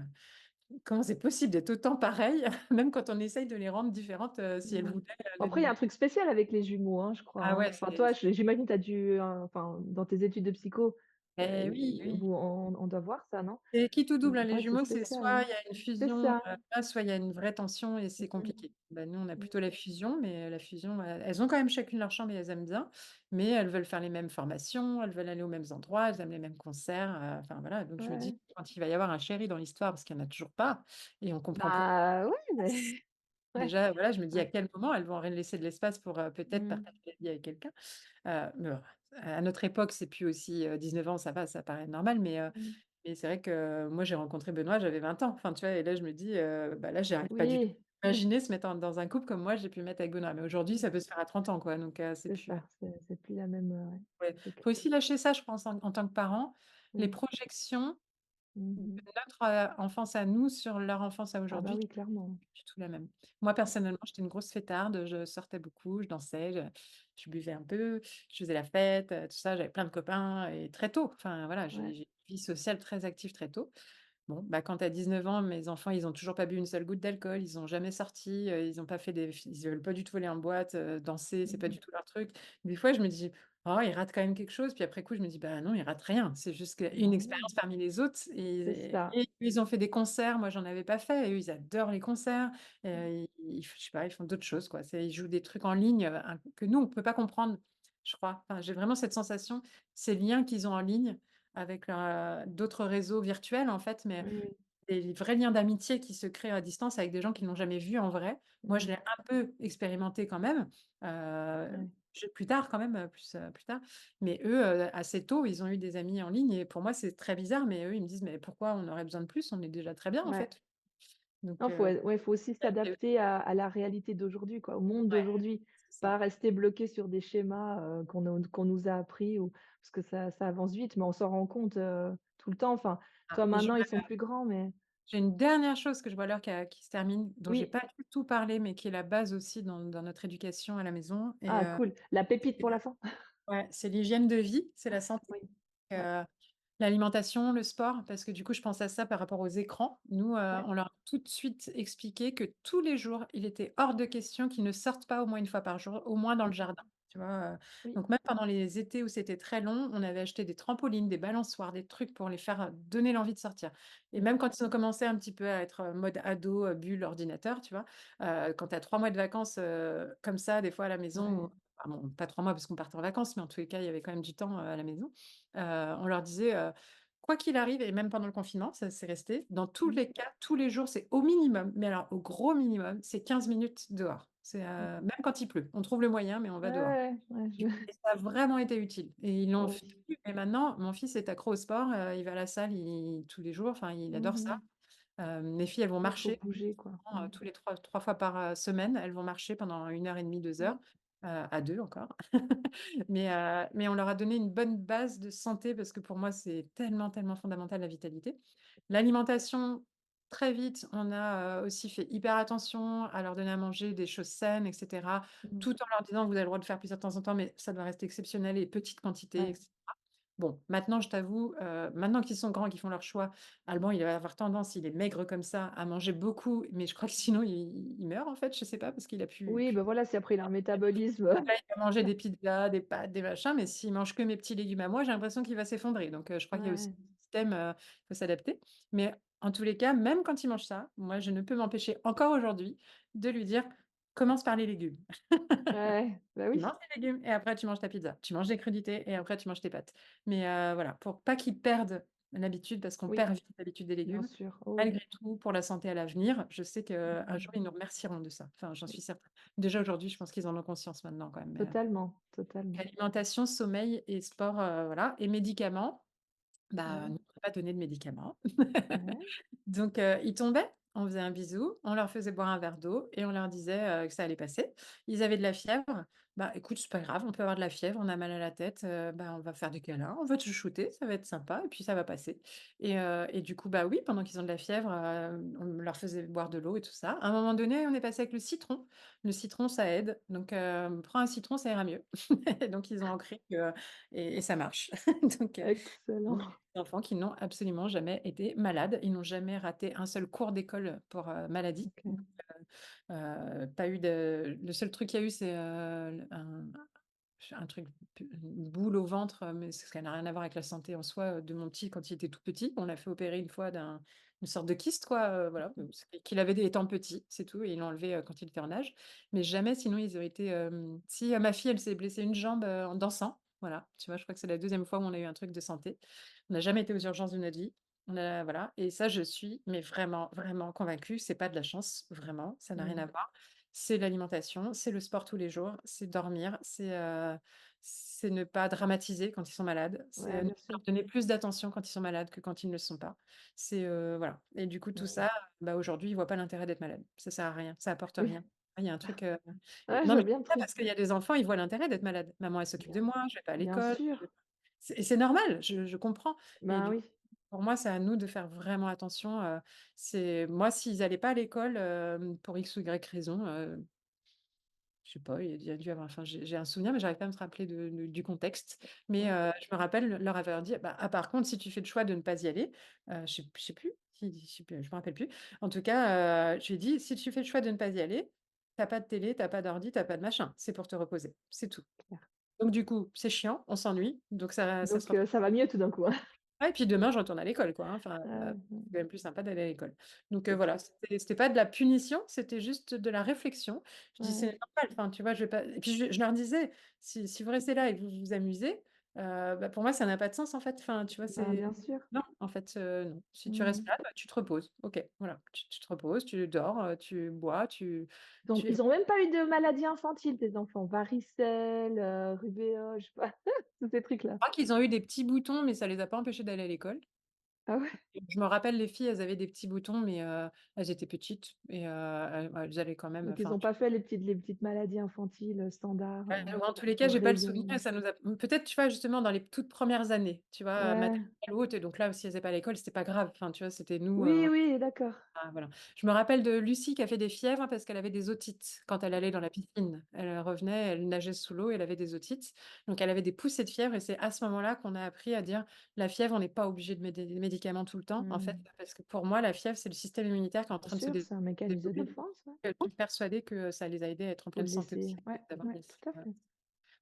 B: comment c'est possible d'être autant pareilles?» même quand on essaye de les rendre différentes, si elles
A: Ouais.
B: voulaient,
A: Après, il y a
B: devenir.
A: un truc spécial avec les jumeaux, hein, je crois,
B: Ah
A: hein.
B: ouais,
A: Enfin, toi,
B: c'est
A: j'imagine tu as dû, enfin, dans tes études de psycho,
B: eh oui, oui.
A: vous on doit voir ça, non?
B: C'est qui tout double,
A: Il
B: hein, les
A: paraît que c'est
B: jumeaux, c'est
A: spécial,
B: soit
A: hein.
B: il y a une
A: C'est
B: fusion,
A: ça.
B: soit il y a une vraie tension et c'est
A: Mmh
B: compliqué. Bah, nous, on a
A: mh.
B: plutôt la fusion, mais la fusion, elles ont quand même chacune leur chambre et elles aiment bien, mais elles veulent faire les mêmes formations, elles veulent aller aux mêmes endroits, elles aiment les mêmes concerts, enfin voilà, donc je me dis
A: Ouais.
B: quand il va y avoir un chéri dans l'histoire, parce qu'il y en a toujours pas et on comprend pourquoi.
A: Bah, ouais, mais ouais,
B: Déjà, voilà, je me dis à
A: ouais.
B: quel moment elles vont laisser de l'espace pour, peut-être
A: Mmh.
B: partager la vie avec quelqu'un. Mais bon, à notre époque, c'est plus aussi, 19 ans, ça va, ça paraît normal,
A: Mmh.
B: mais c'est vrai que moi, j'ai rencontré Benoît, j'avais 20 ans. Enfin, tu vois? Et là, je me dis, bah, là, j'arrive pas du tout
A: Oui,
B: à imaginer se mettre dans un couple comme moi, j'ai pu me mettre avec Benoît. Mais aujourd'hui, ça peut se faire à 30 ans, quoi, donc c'est
A: c'est
B: plus
A: ça, c'est plus la même, ouais,
B: ouais.
A: c'est clair.
B: Faut aussi lâcher ça, je pense, en tant que parent, les
A: Oui.
B: projections
A: Mmh
B: de
A: mh.
B: notre, enfance à nous sur leur enfance à
A: Ah bah
B: aujourd'hui,
A: oui, clairement.
B: du tout la même. Moi, personnellement, j'étais une grosse fêtarde, je sortais beaucoup, je dansais, je buvais un peu, je faisais la fête, tout ça, j'avais plein de copains et très tôt. Enfin, voilà,
A: Ouais.
B: j'ai une vie sociale très active très tôt. Bon, bah, quand tu as 19 ans, mes enfants, ils ont toujours pas bu une seule goutte d'alcool, ils ont jamais sorti, ils ont pas fait ils veulent pas du tout aller en boîte, danser, c'est
A: Mmh
B: pas
A: mh.
B: du tout leur truc. Des fois, je me dis: «Oh, ils ratent quand même quelque chose», puis après coup, je me dis: «Bah, non, ils ratent rien, c'est juste une
A: Bah non,
B: expérience parmi les autres»
A: c'est ça.
B: et ils ont fait des concerts, moi, j'en avais pas fait et eux, ils adorent les concerts, je sais pas, ils font d'autres choses, quoi. Ils jouent des trucs en ligne, que nous, on peut pas comprendre, je crois. Enfin, j'ai vraiment cette sensation, ces liens qu'ils ont en ligne avec d'autres réseaux virtuels, en fait, mais
A: Oui, oui.
B: des vrais liens d'amitié qui se créent à distance avec des gens qu'ils n'ont jamais vus en vrai. Moi, je
A: Mmh.
B: l'ai un peu expérimenté quand même,
A: Ouais.
B: plus tard quand même, plus tard. Mais eux, assez tôt, ils ont eu des amis en ligne et pour moi, c'est très bizarre, mais eux, ils me disent: «Mais pourquoi on aurait besoin de plus? On est déjà très bien, en
A: Ouais.
B: fait». Donc
A: Non, ouais, faut aussi
B: et
A: s'adapter à la réalité d'aujourd'hui, quoi, au monde
B: ouais,
A: d'aujourd'hui.
B: c'est ça.
A: Pas rester bloqué sur des schémas, qu'on nous a appris ou parce que ça avance vite, mais on s'en rend compte, tout le temps. Enfin,
B: Ah
A: toi,
B: et je
A: maintenant, ils sont plus grands, mais
B: j'ai une dernière chose que je vois l'heure qui se termine, dont j'ai
A: oui.
B: pas du tout parlé, mais qui est la base aussi dans notre éducation à la maison et
A: Ah cool, la pépite pour la fin?
B: ouais, c'est l'hygiène de vie, c'est la santé.
A: Oui. Ouais,
B: Heu, L'alimentation, le sport, parce que du coup, je pense à ça par rapport aux écrans. Nous,
A: ouais.
B: on leur a tout de suite expliqué que tous les jours, il était hors de question qu'ils ne sortent pas au moins une fois par jour, au moins dans le
A: Mmh.
B: jardin, tu vois?
A: Oui.
B: Donc même pendant les étés où c'était très long, on avait acheté des trampolines, des balançoires, des trucs pour les faire, donner l'envie de sortir et
A: Mmh.
B: même quand ils ont commencé un petit peu à être, mode ado, bulle, ordinateur, tu vois? Quand tu as 3 mois de vacances, comme ça, des fois à la maison
A: Ouais.
B: ou ah bon, pas 3 mois parce qu'on partait en vacances, mais en tous les cas, il y avait quand même du temps, à la maison. On leur disait, quoi qu'il arrive et même pendant le confinement, ça c'est resté, dans tous
A: Mmh.
B: les cas, tous les jours, c'est au minimum, mais alors au gros minimum, c'est 15 minutes dehors. C'est,
A: Mmh.
B: même quand il pleut, on trouve le moyen, mais on va
A: Ouais,
B: dehors
A: ouais, ouais, je
B: et ça a vraiment été utile et ils l'ont
A: oui.
B: fait et maintenant mon fils est accro au sport, il va à la salle, tous les jours, enfin il adore ça.
A: Mmh.
B: Mes filles, elles vont
A: Ouais, faut
B: marcher,
A: bouger, quoi. Mmh.
B: tous les 3 fois par, semaine, elles vont marcher pendant 1 heure et demie, 2
A: Mmh.
B: heures. à 2 encore. Mais on leur a donné une bonne base de santé parce que pour moi, c'est tellement, tellement fondamental la vitalité. L'alimentation, très vite, on a, aussi fait hyper attention à leur donner à manger des choses saines et cetera,
A: Mmh.
B: tout en leur disant: «Vous avez le droit de faire pizza de temps en temps, mais ça doit rester exceptionnel et petite quantité» et
A: Ouais.
B: cetera. Bon, maintenant, je t'avoue, maintenant qu'ils sont grands, qu'ils font leur choix, Alban, il va avoir tendance, il est maigre comme ça, à manger beaucoup, mais je crois que sinon il meurt, en fait, je sais pas, parce qu'il a
A: Oui,
B: plus
A: bah, voilà, si après il a un métabolisme,
B: là, il va manger des pizzas, des pâtes, des machins, mais s'il mange que mes petits légumes à moi, j'ai l'impression qu'il va s'effondrer. Donc, je crois qu'il y a aussi
A: ouais,
B: un système, faut s'adapter. Mais en tous les cas, même quand il mange ça, moi, je ne peux m'empêcher encore aujourd'hui de lui dire: «Commence par les légumes.
A: ouais, bah,
B: Tu
A: oui.
B: manges tes légumes et après tu manges ta pizza. Tu manges des crudités et après tu manges tes pâtes». Mais, voilà, pour pas qu'il perde l'habitude, parce qu'on
A: Oui,
B: perd vite l'habitude des
A: bien
B: légumes,
A: sûr. Oh oui.
B: malgré tout, pour la santé à l'avenir, je sais qu'un jour,
A: Mmh.
B: ils nous remercieront de ça. Enfin, j'en suis
A: Oui,
B: certaine. Déjà aujourd'hui, je pense qu'ils en ont conscience maintenant quand même, mais,
A: totalement, totalement.
B: alimentation, sommeil et sport, voilà et médicaments, bah,
A: Ouais,
B: nous, on peut pas donner de médicaments.
A: ouais,
B: Donc, ils tombaient, on faisait un bisou, on leur faisait boire un verre d'eau et on leur disait, que ça allait passer. Ils avaient de la fièvre, bah, écoute, c'est pas grave, on peut avoir de la fièvre, on a mal à la tête, bah, on va faire des câlins, on va te chouchouter, ça va être sympa et puis ça va passer et du coup, bah, oui, pendant qu'ils ont de la fièvre, on leur faisait boire de l'eau et tout ça. À un moment donné, on est passé avec le citron. Le citron, ça aide, donc, prends un citron, ça ira mieux. Donc ils ont ancré que et ça marche. Donc, donc
A: excellent.
B: des enfants qui n'ont absolument jamais été malades. Ils n'ont jamais raté un seul cours d'école pour, maladie.
A: OK.
B: Pas eu de le seul truc qu'il y a eu, c'est, un truc, une boule au ventre, mais ça n'a rien à voir avec la santé en soi, de mon petit quand il était tout petit. On l'a fait opérer une fois une sorte de kyste quoi, voilà,
A: Mmh.
B: c'est qu'il avait étant petit, c'est tout et ils l'ont enlevé, quand il était en âge. Mais jamais sinon ils auraient été, si, ma fille, elle s'est blessée une jambe, en dansant, voilà, tu vois? Je crois que c'est la deuxième fois où on a eu un truc de santé. On n'a jamais été aux urgences de notre vie. On a voilà et ça je suis mais vraiment, vraiment convaincue, c'est pas de la chance, vraiment, ça n'a rien à
A: Mmh.
B: voir. C'est l'alimentation, c'est le sport tous les jours, c'est dormir, c'est ne pas dramatiser quand ils sont malades, c'est,
A: Ouais, bien
B: leur
A: sûr.
B: donner plus d'attention quand ils sont malades que quand ils ne le sont pas. C'est, voilà et du coup tout
A: Mmh.
B: ça, bah, aujourd'hui, ils voient pas l'intérêt d'être malade. Ça sert à rien, ça apporte
A: Oui.
B: rien. Il y a un truc,
A: Ouais, je
B: non
A: vois
B: mais
A: bien le
B: c'est ça
A: truc.
B: parce qu'il y a des enfants, ils voient l'intérêt d'être malade. Maman, elle s'occupe de
A: Bien
B: moi, je vais pas à
A: bien
B: l'école,
A: sûr.
B: c'est normal, je comprends et
A: Ben
B: du coup,
A: oui.
B: pour moi, c'est à nous de faire vraiment attention, c'est moi, s'ils allaient pas à l'école, pour X ou Y raison, je sais pas, il y a dû avoir enfin, j'ai un souvenir, mais j'arrive pas à me rappeler du contexte. Mais,
A: Ouais.
B: je me rappelle leur avoir dit: «Bah, ah par contre, si tu fais le choix de ne pas y aller», je sais plus je sais plus, je me rappelle plus. En tout cas, je lui ai dit: «Si tu fais le choix de ne pas y aller, tu as pas de télé, tu as pas d'ordi, tu as pas de machin, c'est pour te reposer, c'est tout.
A: Clair.
B: Donc du coup, c'est chiant, on s'ennuie, donc ça se
A: Donc
B: reprend».
A: ça va mieux tout d'un coup, hein?
B: Ouais et puis demain, je retourne à l'école, quoi, hein, enfin,
A: Mmh,
B: c'est quand même plus sympa d'aller à l'école. Donc,
A: c'est
B: voilà,
A: clair.
B: c'était pas de la punition, c'était juste de la réflexion. Je dis: «C'est
A: Ouais.
B: normal, enfin, tu vois, je vais pas» et puis je leur disais: «Si vous restez là et que vous vous amusez, bah, pour moi, ça n'a pas de sens, en fait». Enfin, tu vois,
A: Ben,
B: c'est
A: bien sûr.
B: non, en fait, non. Si tu restes
A: Mmh.
B: là, bah, tu te reposes. OK, voilà, tu te reposes, tu dors, tu bois,
A: Donc
B: tu
A: ils ont même pas eu de maladie infantile tes enfants? Varicelle, rubéole, je sais pas, tous ces trucs-là?
B: je crois qu'ils ont eu des petits boutons, mais ça les a pas empêchés d'aller à l'école.
A: Ah ouais?
B: Je me rappelle, les filles, elles avaient des petits boutons, mais elles étaient petites et elles allaient quand même,
A: Donc ils
B: enfin,
A: ont pas fait les petites maladies infantiles, standards,
B: en tous les cas,
A: genre
B: j'ai pas le souvenir et
A: rhume.
B: ça nous a peut-être, tu vois, justement, dans les toutes premières années, tu vois,
A: Ouais.
B: maternelle ou autre et donc là, si elles étaient pas à l'école, c'était pas grave. Enfin, tu vois, c'était nous,
A: Oui, oui, d'accord.
B: ah voilà. Je me rappelle de Lucie qui a fait des fièvres parce qu'elle avait des otites quand elle allait dans la piscine. Elle revenait, elle nageait sous l'eau, elle avait des otites. Donc elle avait des poussées de fièvre et c'est à ce moment-là qu'on a appris à dire: «La fièvre, on n'est pas obligé de mettre des médicaments tout le temps». En fait,
A: Mmh.
B: parce que pour moi, la fièvre, c'est le système immunitaire qui est en
A: Bien
B: train de se
A: sûr, c'est un mécanisme de
B: développer.
A: défense, ouais.
B: Je suis persuadée que ça les a aidés à être en
A: Faut
B: pleine
A: le
B: santé aussi,
A: laisser ouais,
B: d'avoir
A: ouais,
B: des
A: tout à fait.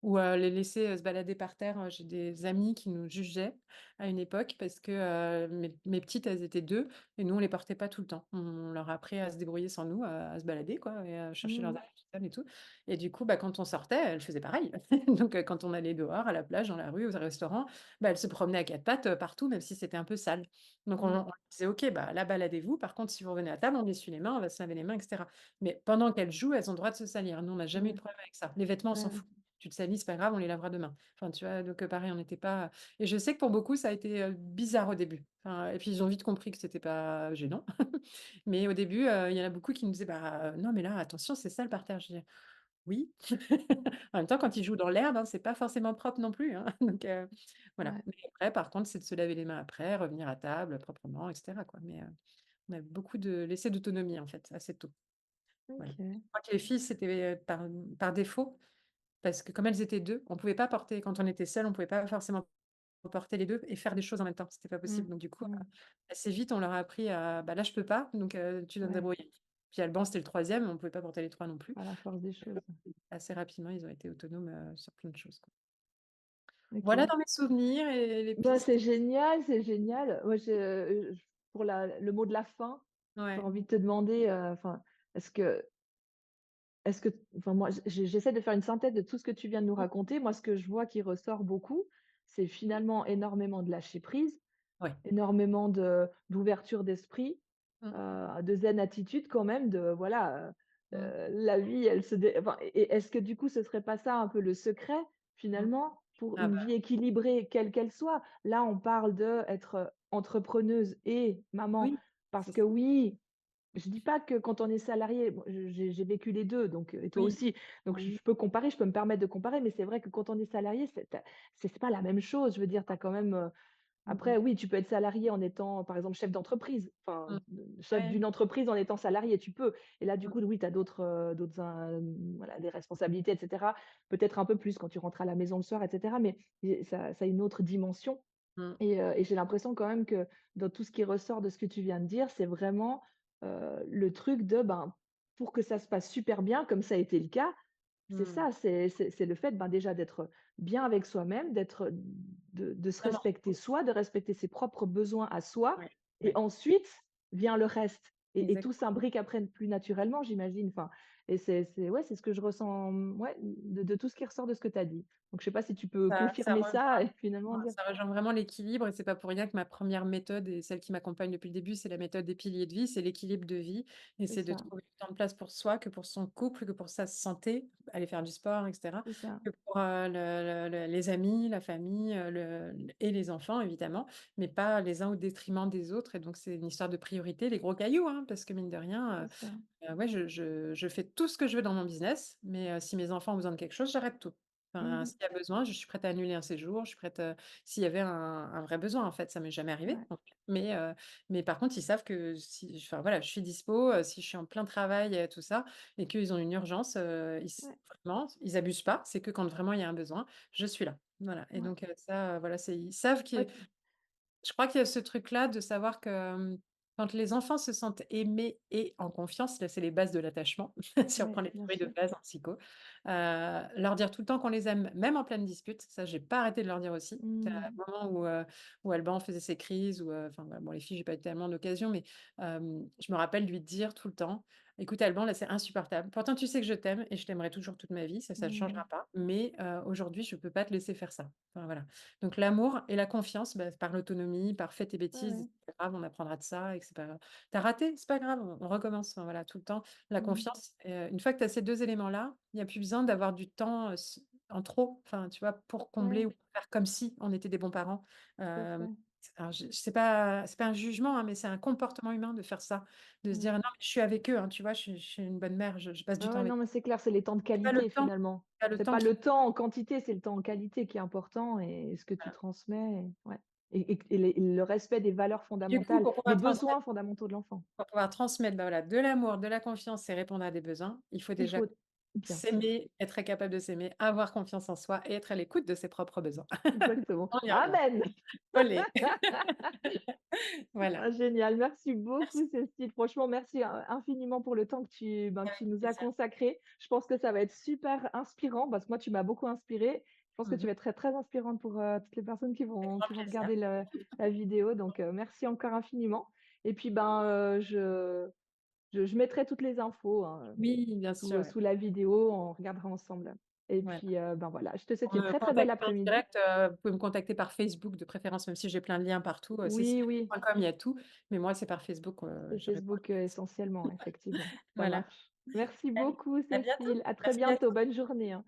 B: ou, les laisser, se balader par terre, j'ai des amis qui nous jugeaient à une époque parce que, mes petites, elles étaient 2 et nous, on les portait pas tout le temps. On leur a appris à se débrouiller sans nous, à se balader quoi et à chercher leurs
A: Mmh.
B: affaires toutes seules et tout et du coup, bah, quand on sortait, elles faisaient pareil. Donc, quand on allait dehors, à la plage, dans la rue, au restaurant, bah, elles se promenaient à 4 pattes, partout, même si c'était un peu sale. Donc on
A: Mmh.
B: leur disait: «OK, bah, là, baladez-vous. Par contre, si vous revenez à table, on essuie les mains, on va se laver les mains et cetera». Mais pendant qu'elles jouent, elles ont le droit de se salir. Nous, on n'a jamais eu
A: Ouais,
B: de problème avec ça. Les vêtements, on s'en
A: ouais,
B: fout. Tu te salis, c'est pas grave, on les lavera demain. Enfin, tu vois? Donc, pareil, on n'était pas et je sais que pour beaucoup, ça a été, bizarre au début. Enfin et puis ils ont vite compris que c'était pas gênant. Mais au début, il y en a beaucoup qui nous disaient: «Bah, non, mais là, attention, c'est sale par terre». Je dis: Oui. En même temps, quand ils jouent dans l'herbe, hein, c'est pas forcément propre non plus, hein, donc voilà.
A: Ouais,
B: Mais après, par contre, c'est de se laver les mains après, revenir à table proprement et cetera, quoi. Mais on a beaucoup de laissé d'autonomie, en fait, assez tôt. Voilà. Je
A: OK.
B: crois que les filles, c'était, par défaut, parce que comme elles étaient 2, on pouvait pas porter quand on était seul, on pouvait pas forcément porter les 2 et faire des choses en même temps, c'était pas
A: Mmh.
B: possible. Donc du coup,
A: Mmh.
B: assez vite, on leur a appris à: «Bah, là, je peux pas, donc tu dois te
A: Ouais,
B: débrouiller». Puis Alban, c'était le troisième, on pouvait pas porter les 3 non plus.
A: à la force des choses.
B: Assez rapidement, ils ont été autonomes, sur plein de choses, quoi. Voilà
A: OK.
B: dans mes souvenirs et les
A: Bah,
B: pistes.
A: c'est génial, c'est génial. Moi, pour le mot de la fin, j'ai
B: Ouais.
A: envie de te demander, enfin, est-ce que est-ce que enfin, moi, j'essaie de faire une synthèse de tout ce que tu viens de nous
B: Mmh.
A: raconter. Moi, ce que je vois qui ressort beaucoup, c'est finalement énormément de lâcher prise,
B: Ouais.
A: énormément d'ouverture d'esprit,
B: Mmh.
A: de zen attitude quand même, de voilà,
B: Mmh.
A: la vie, elle se dé enfin et est-ce que du coup, ce serait pas ça un peu le secret,
B: Mmh.
A: finalement, pour
B: Ah
A: une
B: bah,
A: vie équilibrée, quelle qu'elle soit? Là, on parle d'être entrepreneuse et maman,
B: oui,
A: parce
B: c'est
A: que
B: ça.
A: oui, je dis pas que quand on est salarié, bon, j'ai vécu les 2, donc et toi
B: Oui.
A: aussi, donc
B: Oui.
A: je peux comparer, je peux me permettre de comparer, mais c'est vrai que quand on est salarié, c'est pas la même chose. Je veux dire, tu as quand même,
B: Mmh mh.
A: après oui, tu peux être salarié en étant, par exemple, chef d'entreprise, enfin,
B: Mmh.
A: chef
B: Ouais.
A: d'une entreprise en étant salarié, tu peux et là, du
B: Mmh.
A: coup, oui, tu as d'autres voilà, des responsabilités et cetera. Peut-être un peu plus quand tu rentres à la maison le soir et cetera, mais ça a une autre dimension
B: Mmh.
A: et j'ai l'impression quand même que dans tout ce qui ressort de ce que tu viens de dire, c'est vraiment, le truc de, ben, pour que ça se passe super bien, comme ça a été le cas, c'est
B: Mmh.
A: ça, c'est le fait, ben, déjà d'être bien avec soi-même, de se
B: Vraiment.
A: respecter soi, de respecter ses propres besoins à soi
B: Ouais.
A: et
B: Ouais.
A: ensuite vient le reste et tout
B: Exactement.
A: s'imbrique après plus naturellement, j'imagine, enfin et c'est ouais, c'est ce que je ressens, ouais, de tout ce qui ressort de ce que tu as dit. Donc je sais pas si tu peux
B: Ça
A: confirmer
B: rejoint
A: ça et finalement dire
B: Ça rejoint vraiment l'équilibre et c'est pas pour rien que ma première méthode et celle qui m'accompagne depuis le début, c'est la méthode des piliers de vie, c'est l'équilibre de vie et
A: c'est
B: c'est de
A: ça.
B: trouver autant de place pour soi que pour son couple, que pour sa santé, aller faire du sport et cetera,
A: C'est ça.
B: que pour, les amis, la famille, et les enfants évidemment, mais pas les uns au détriment des autres et donc c'est une histoire de priorité, les gros cailloux, hein, parce que mine de rien,
A: C'est ça.
B: ouais, je fais tout ce que je veux dans mon business, mais si mes enfants ont besoin de quelque chose, j'arrête tout.
A: Mmh
B: Enfin,
A: mh.
B: s'il y a besoin, je suis prête à annuler un séjour, je suis prête, s'il y avait un vrai besoin, en fait, ça m'est jamais arrivé,
A: Ouais.
B: donc mais par contre, ils savent que si enfin, voilà, je suis dispo, si je suis en plein travail, tout ça et qu'ils ont une urgence, ils s
A: Ouais.
B: vraiment, ils abusent pas, c'est que quand vraiment il y a un besoin, je suis là. Voilà et
A: Ouais.
B: donc ça, voilà, c'est ils savent
A: Ouais.
B: que je crois qu'il y a ce truc-là de savoir que, quand les enfants se sentent aimés et en confiance, là, c'est les bases de l'attachement, si on
A: Ouais,
B: reprend les
A: bien
B: théories de
A: sûr.
B: base en psycho. Leur dire tout le temps qu'on les aime, même en pleine dispute, ça j'ai pas arrêté de leur dire aussi. Tu
A: Mmh.
B: un moment où Alban faisait ses crises ou, enfin, bah, bon, les filles, j'ai pas eu tellement d'occasion, mais je me rappelle lui dire tout le temps: «Écoute Alban, là, c'est insupportable. Pourtant tu sais que je t'aime et je t'aimerai toujours toute ma vie, ça ne
A: Mmh.
B: changera pas, mais aujourd'hui, je peux pas te laisser faire ça». Enfin, voilà. Donc l'amour et la confiance, bah, par l'autonomie, par fais tes
A: Ouais,
B: bêtises,
A: ouais.
B: c'est pas grave, on apprendra de ça et que c'est pas grave. Tu as raté, c'est pas grave, on recommence. Enfin voilà, tout le temps, la
A: Mmh.
B: confiance, une fois que tu as ces 2 éléments-là, il y a plus besoin d'avoir du temps, en trop, enfin, tu vois, pour combler
A: Ouais,
B: ou pour faire comme si on était des bons parents.
A: tout à
B: Hem,
A: fait.
B: alors je c'est pas un jugement, hein, mais c'est un comportement humain de faire ça, de se dire:
A: Mmh.
B: «Non, mais je suis avec eux, hein, tu vois? Je suis une bonne mère, je passe du
A: Ah
B: temps
A: ouais,
B: avec
A: non, mais
B: eux».
A: c'est clair, c'est les temps de
B: C'est pas le
A: qualité
B: temps
A: finalement.
B: c'est pas le
A: C'est
B: temps
A: pas
B: qui
A: le temps en quantité, c'est le temps en qualité qui est important et ce que tu
B: voilà.
A: transmets ouais et le respect des valeurs
B: Du coup,
A: fondamentales, des besoins fondamentaux de l'enfant.
B: pour pouvoir transmettre, bah, voilà, de l'amour, de la confiance et répondre à des besoins, il faut
A: Il
B: déjà
A: faut bien sûr,
B: s'aimer, être capable de s'aimer, avoir confiance en soi et être à l'écoute de ses propres besoins.
A: exactement.
B: On y revient.
A: Amen!
B: Olé! Voilà.
A: Ah génial, merci beaucoup
B: Merci.
A: Cécile. Franchement, merci, infiniment pour le temps que
B: Avec
A: tu nous as
B: plaisir.
A: consacré. Je pense que ça va être super inspirant parce que moi, tu m'as beaucoup inspirée. Je pense que tu
B: Mmh.
A: vas être très, très inspirante pour, toutes les personnes
B: Avec grand
A: qui vont
B: plaisir.
A: regarder la vidéo donc merci encore infiniment et puis, ben, je mettrai toutes les infos, hein,
B: Oui, bien sûr, ouais.
A: sous la vidéo, on regardera ensemble et
B: Voilà.
A: puis, ben, voilà, je te souhaite
B: Pour
A: une
B: me
A: très, très belle
B: contacter en
A: après-midi.
B: direct, vous pouvez me contacter par Facebook de préférence, même si j'ai plein de liens partout,
A: Oui, oui,
B: cécilepierre.com, il y a tout, mais moi, c'est par Facebook,
A: c'est
B: je réponds le
A: Facebook,
B: plus facile.
A: essentiellement, effectivement. Ça
B: Voilà.
A: marche. Merci
B: Allez,
A: beaucoup
B: à bientôt.
A: Cécile. À très
B: Merci à
A: bientôt.
B: toi.
A: Bonne journée, hein.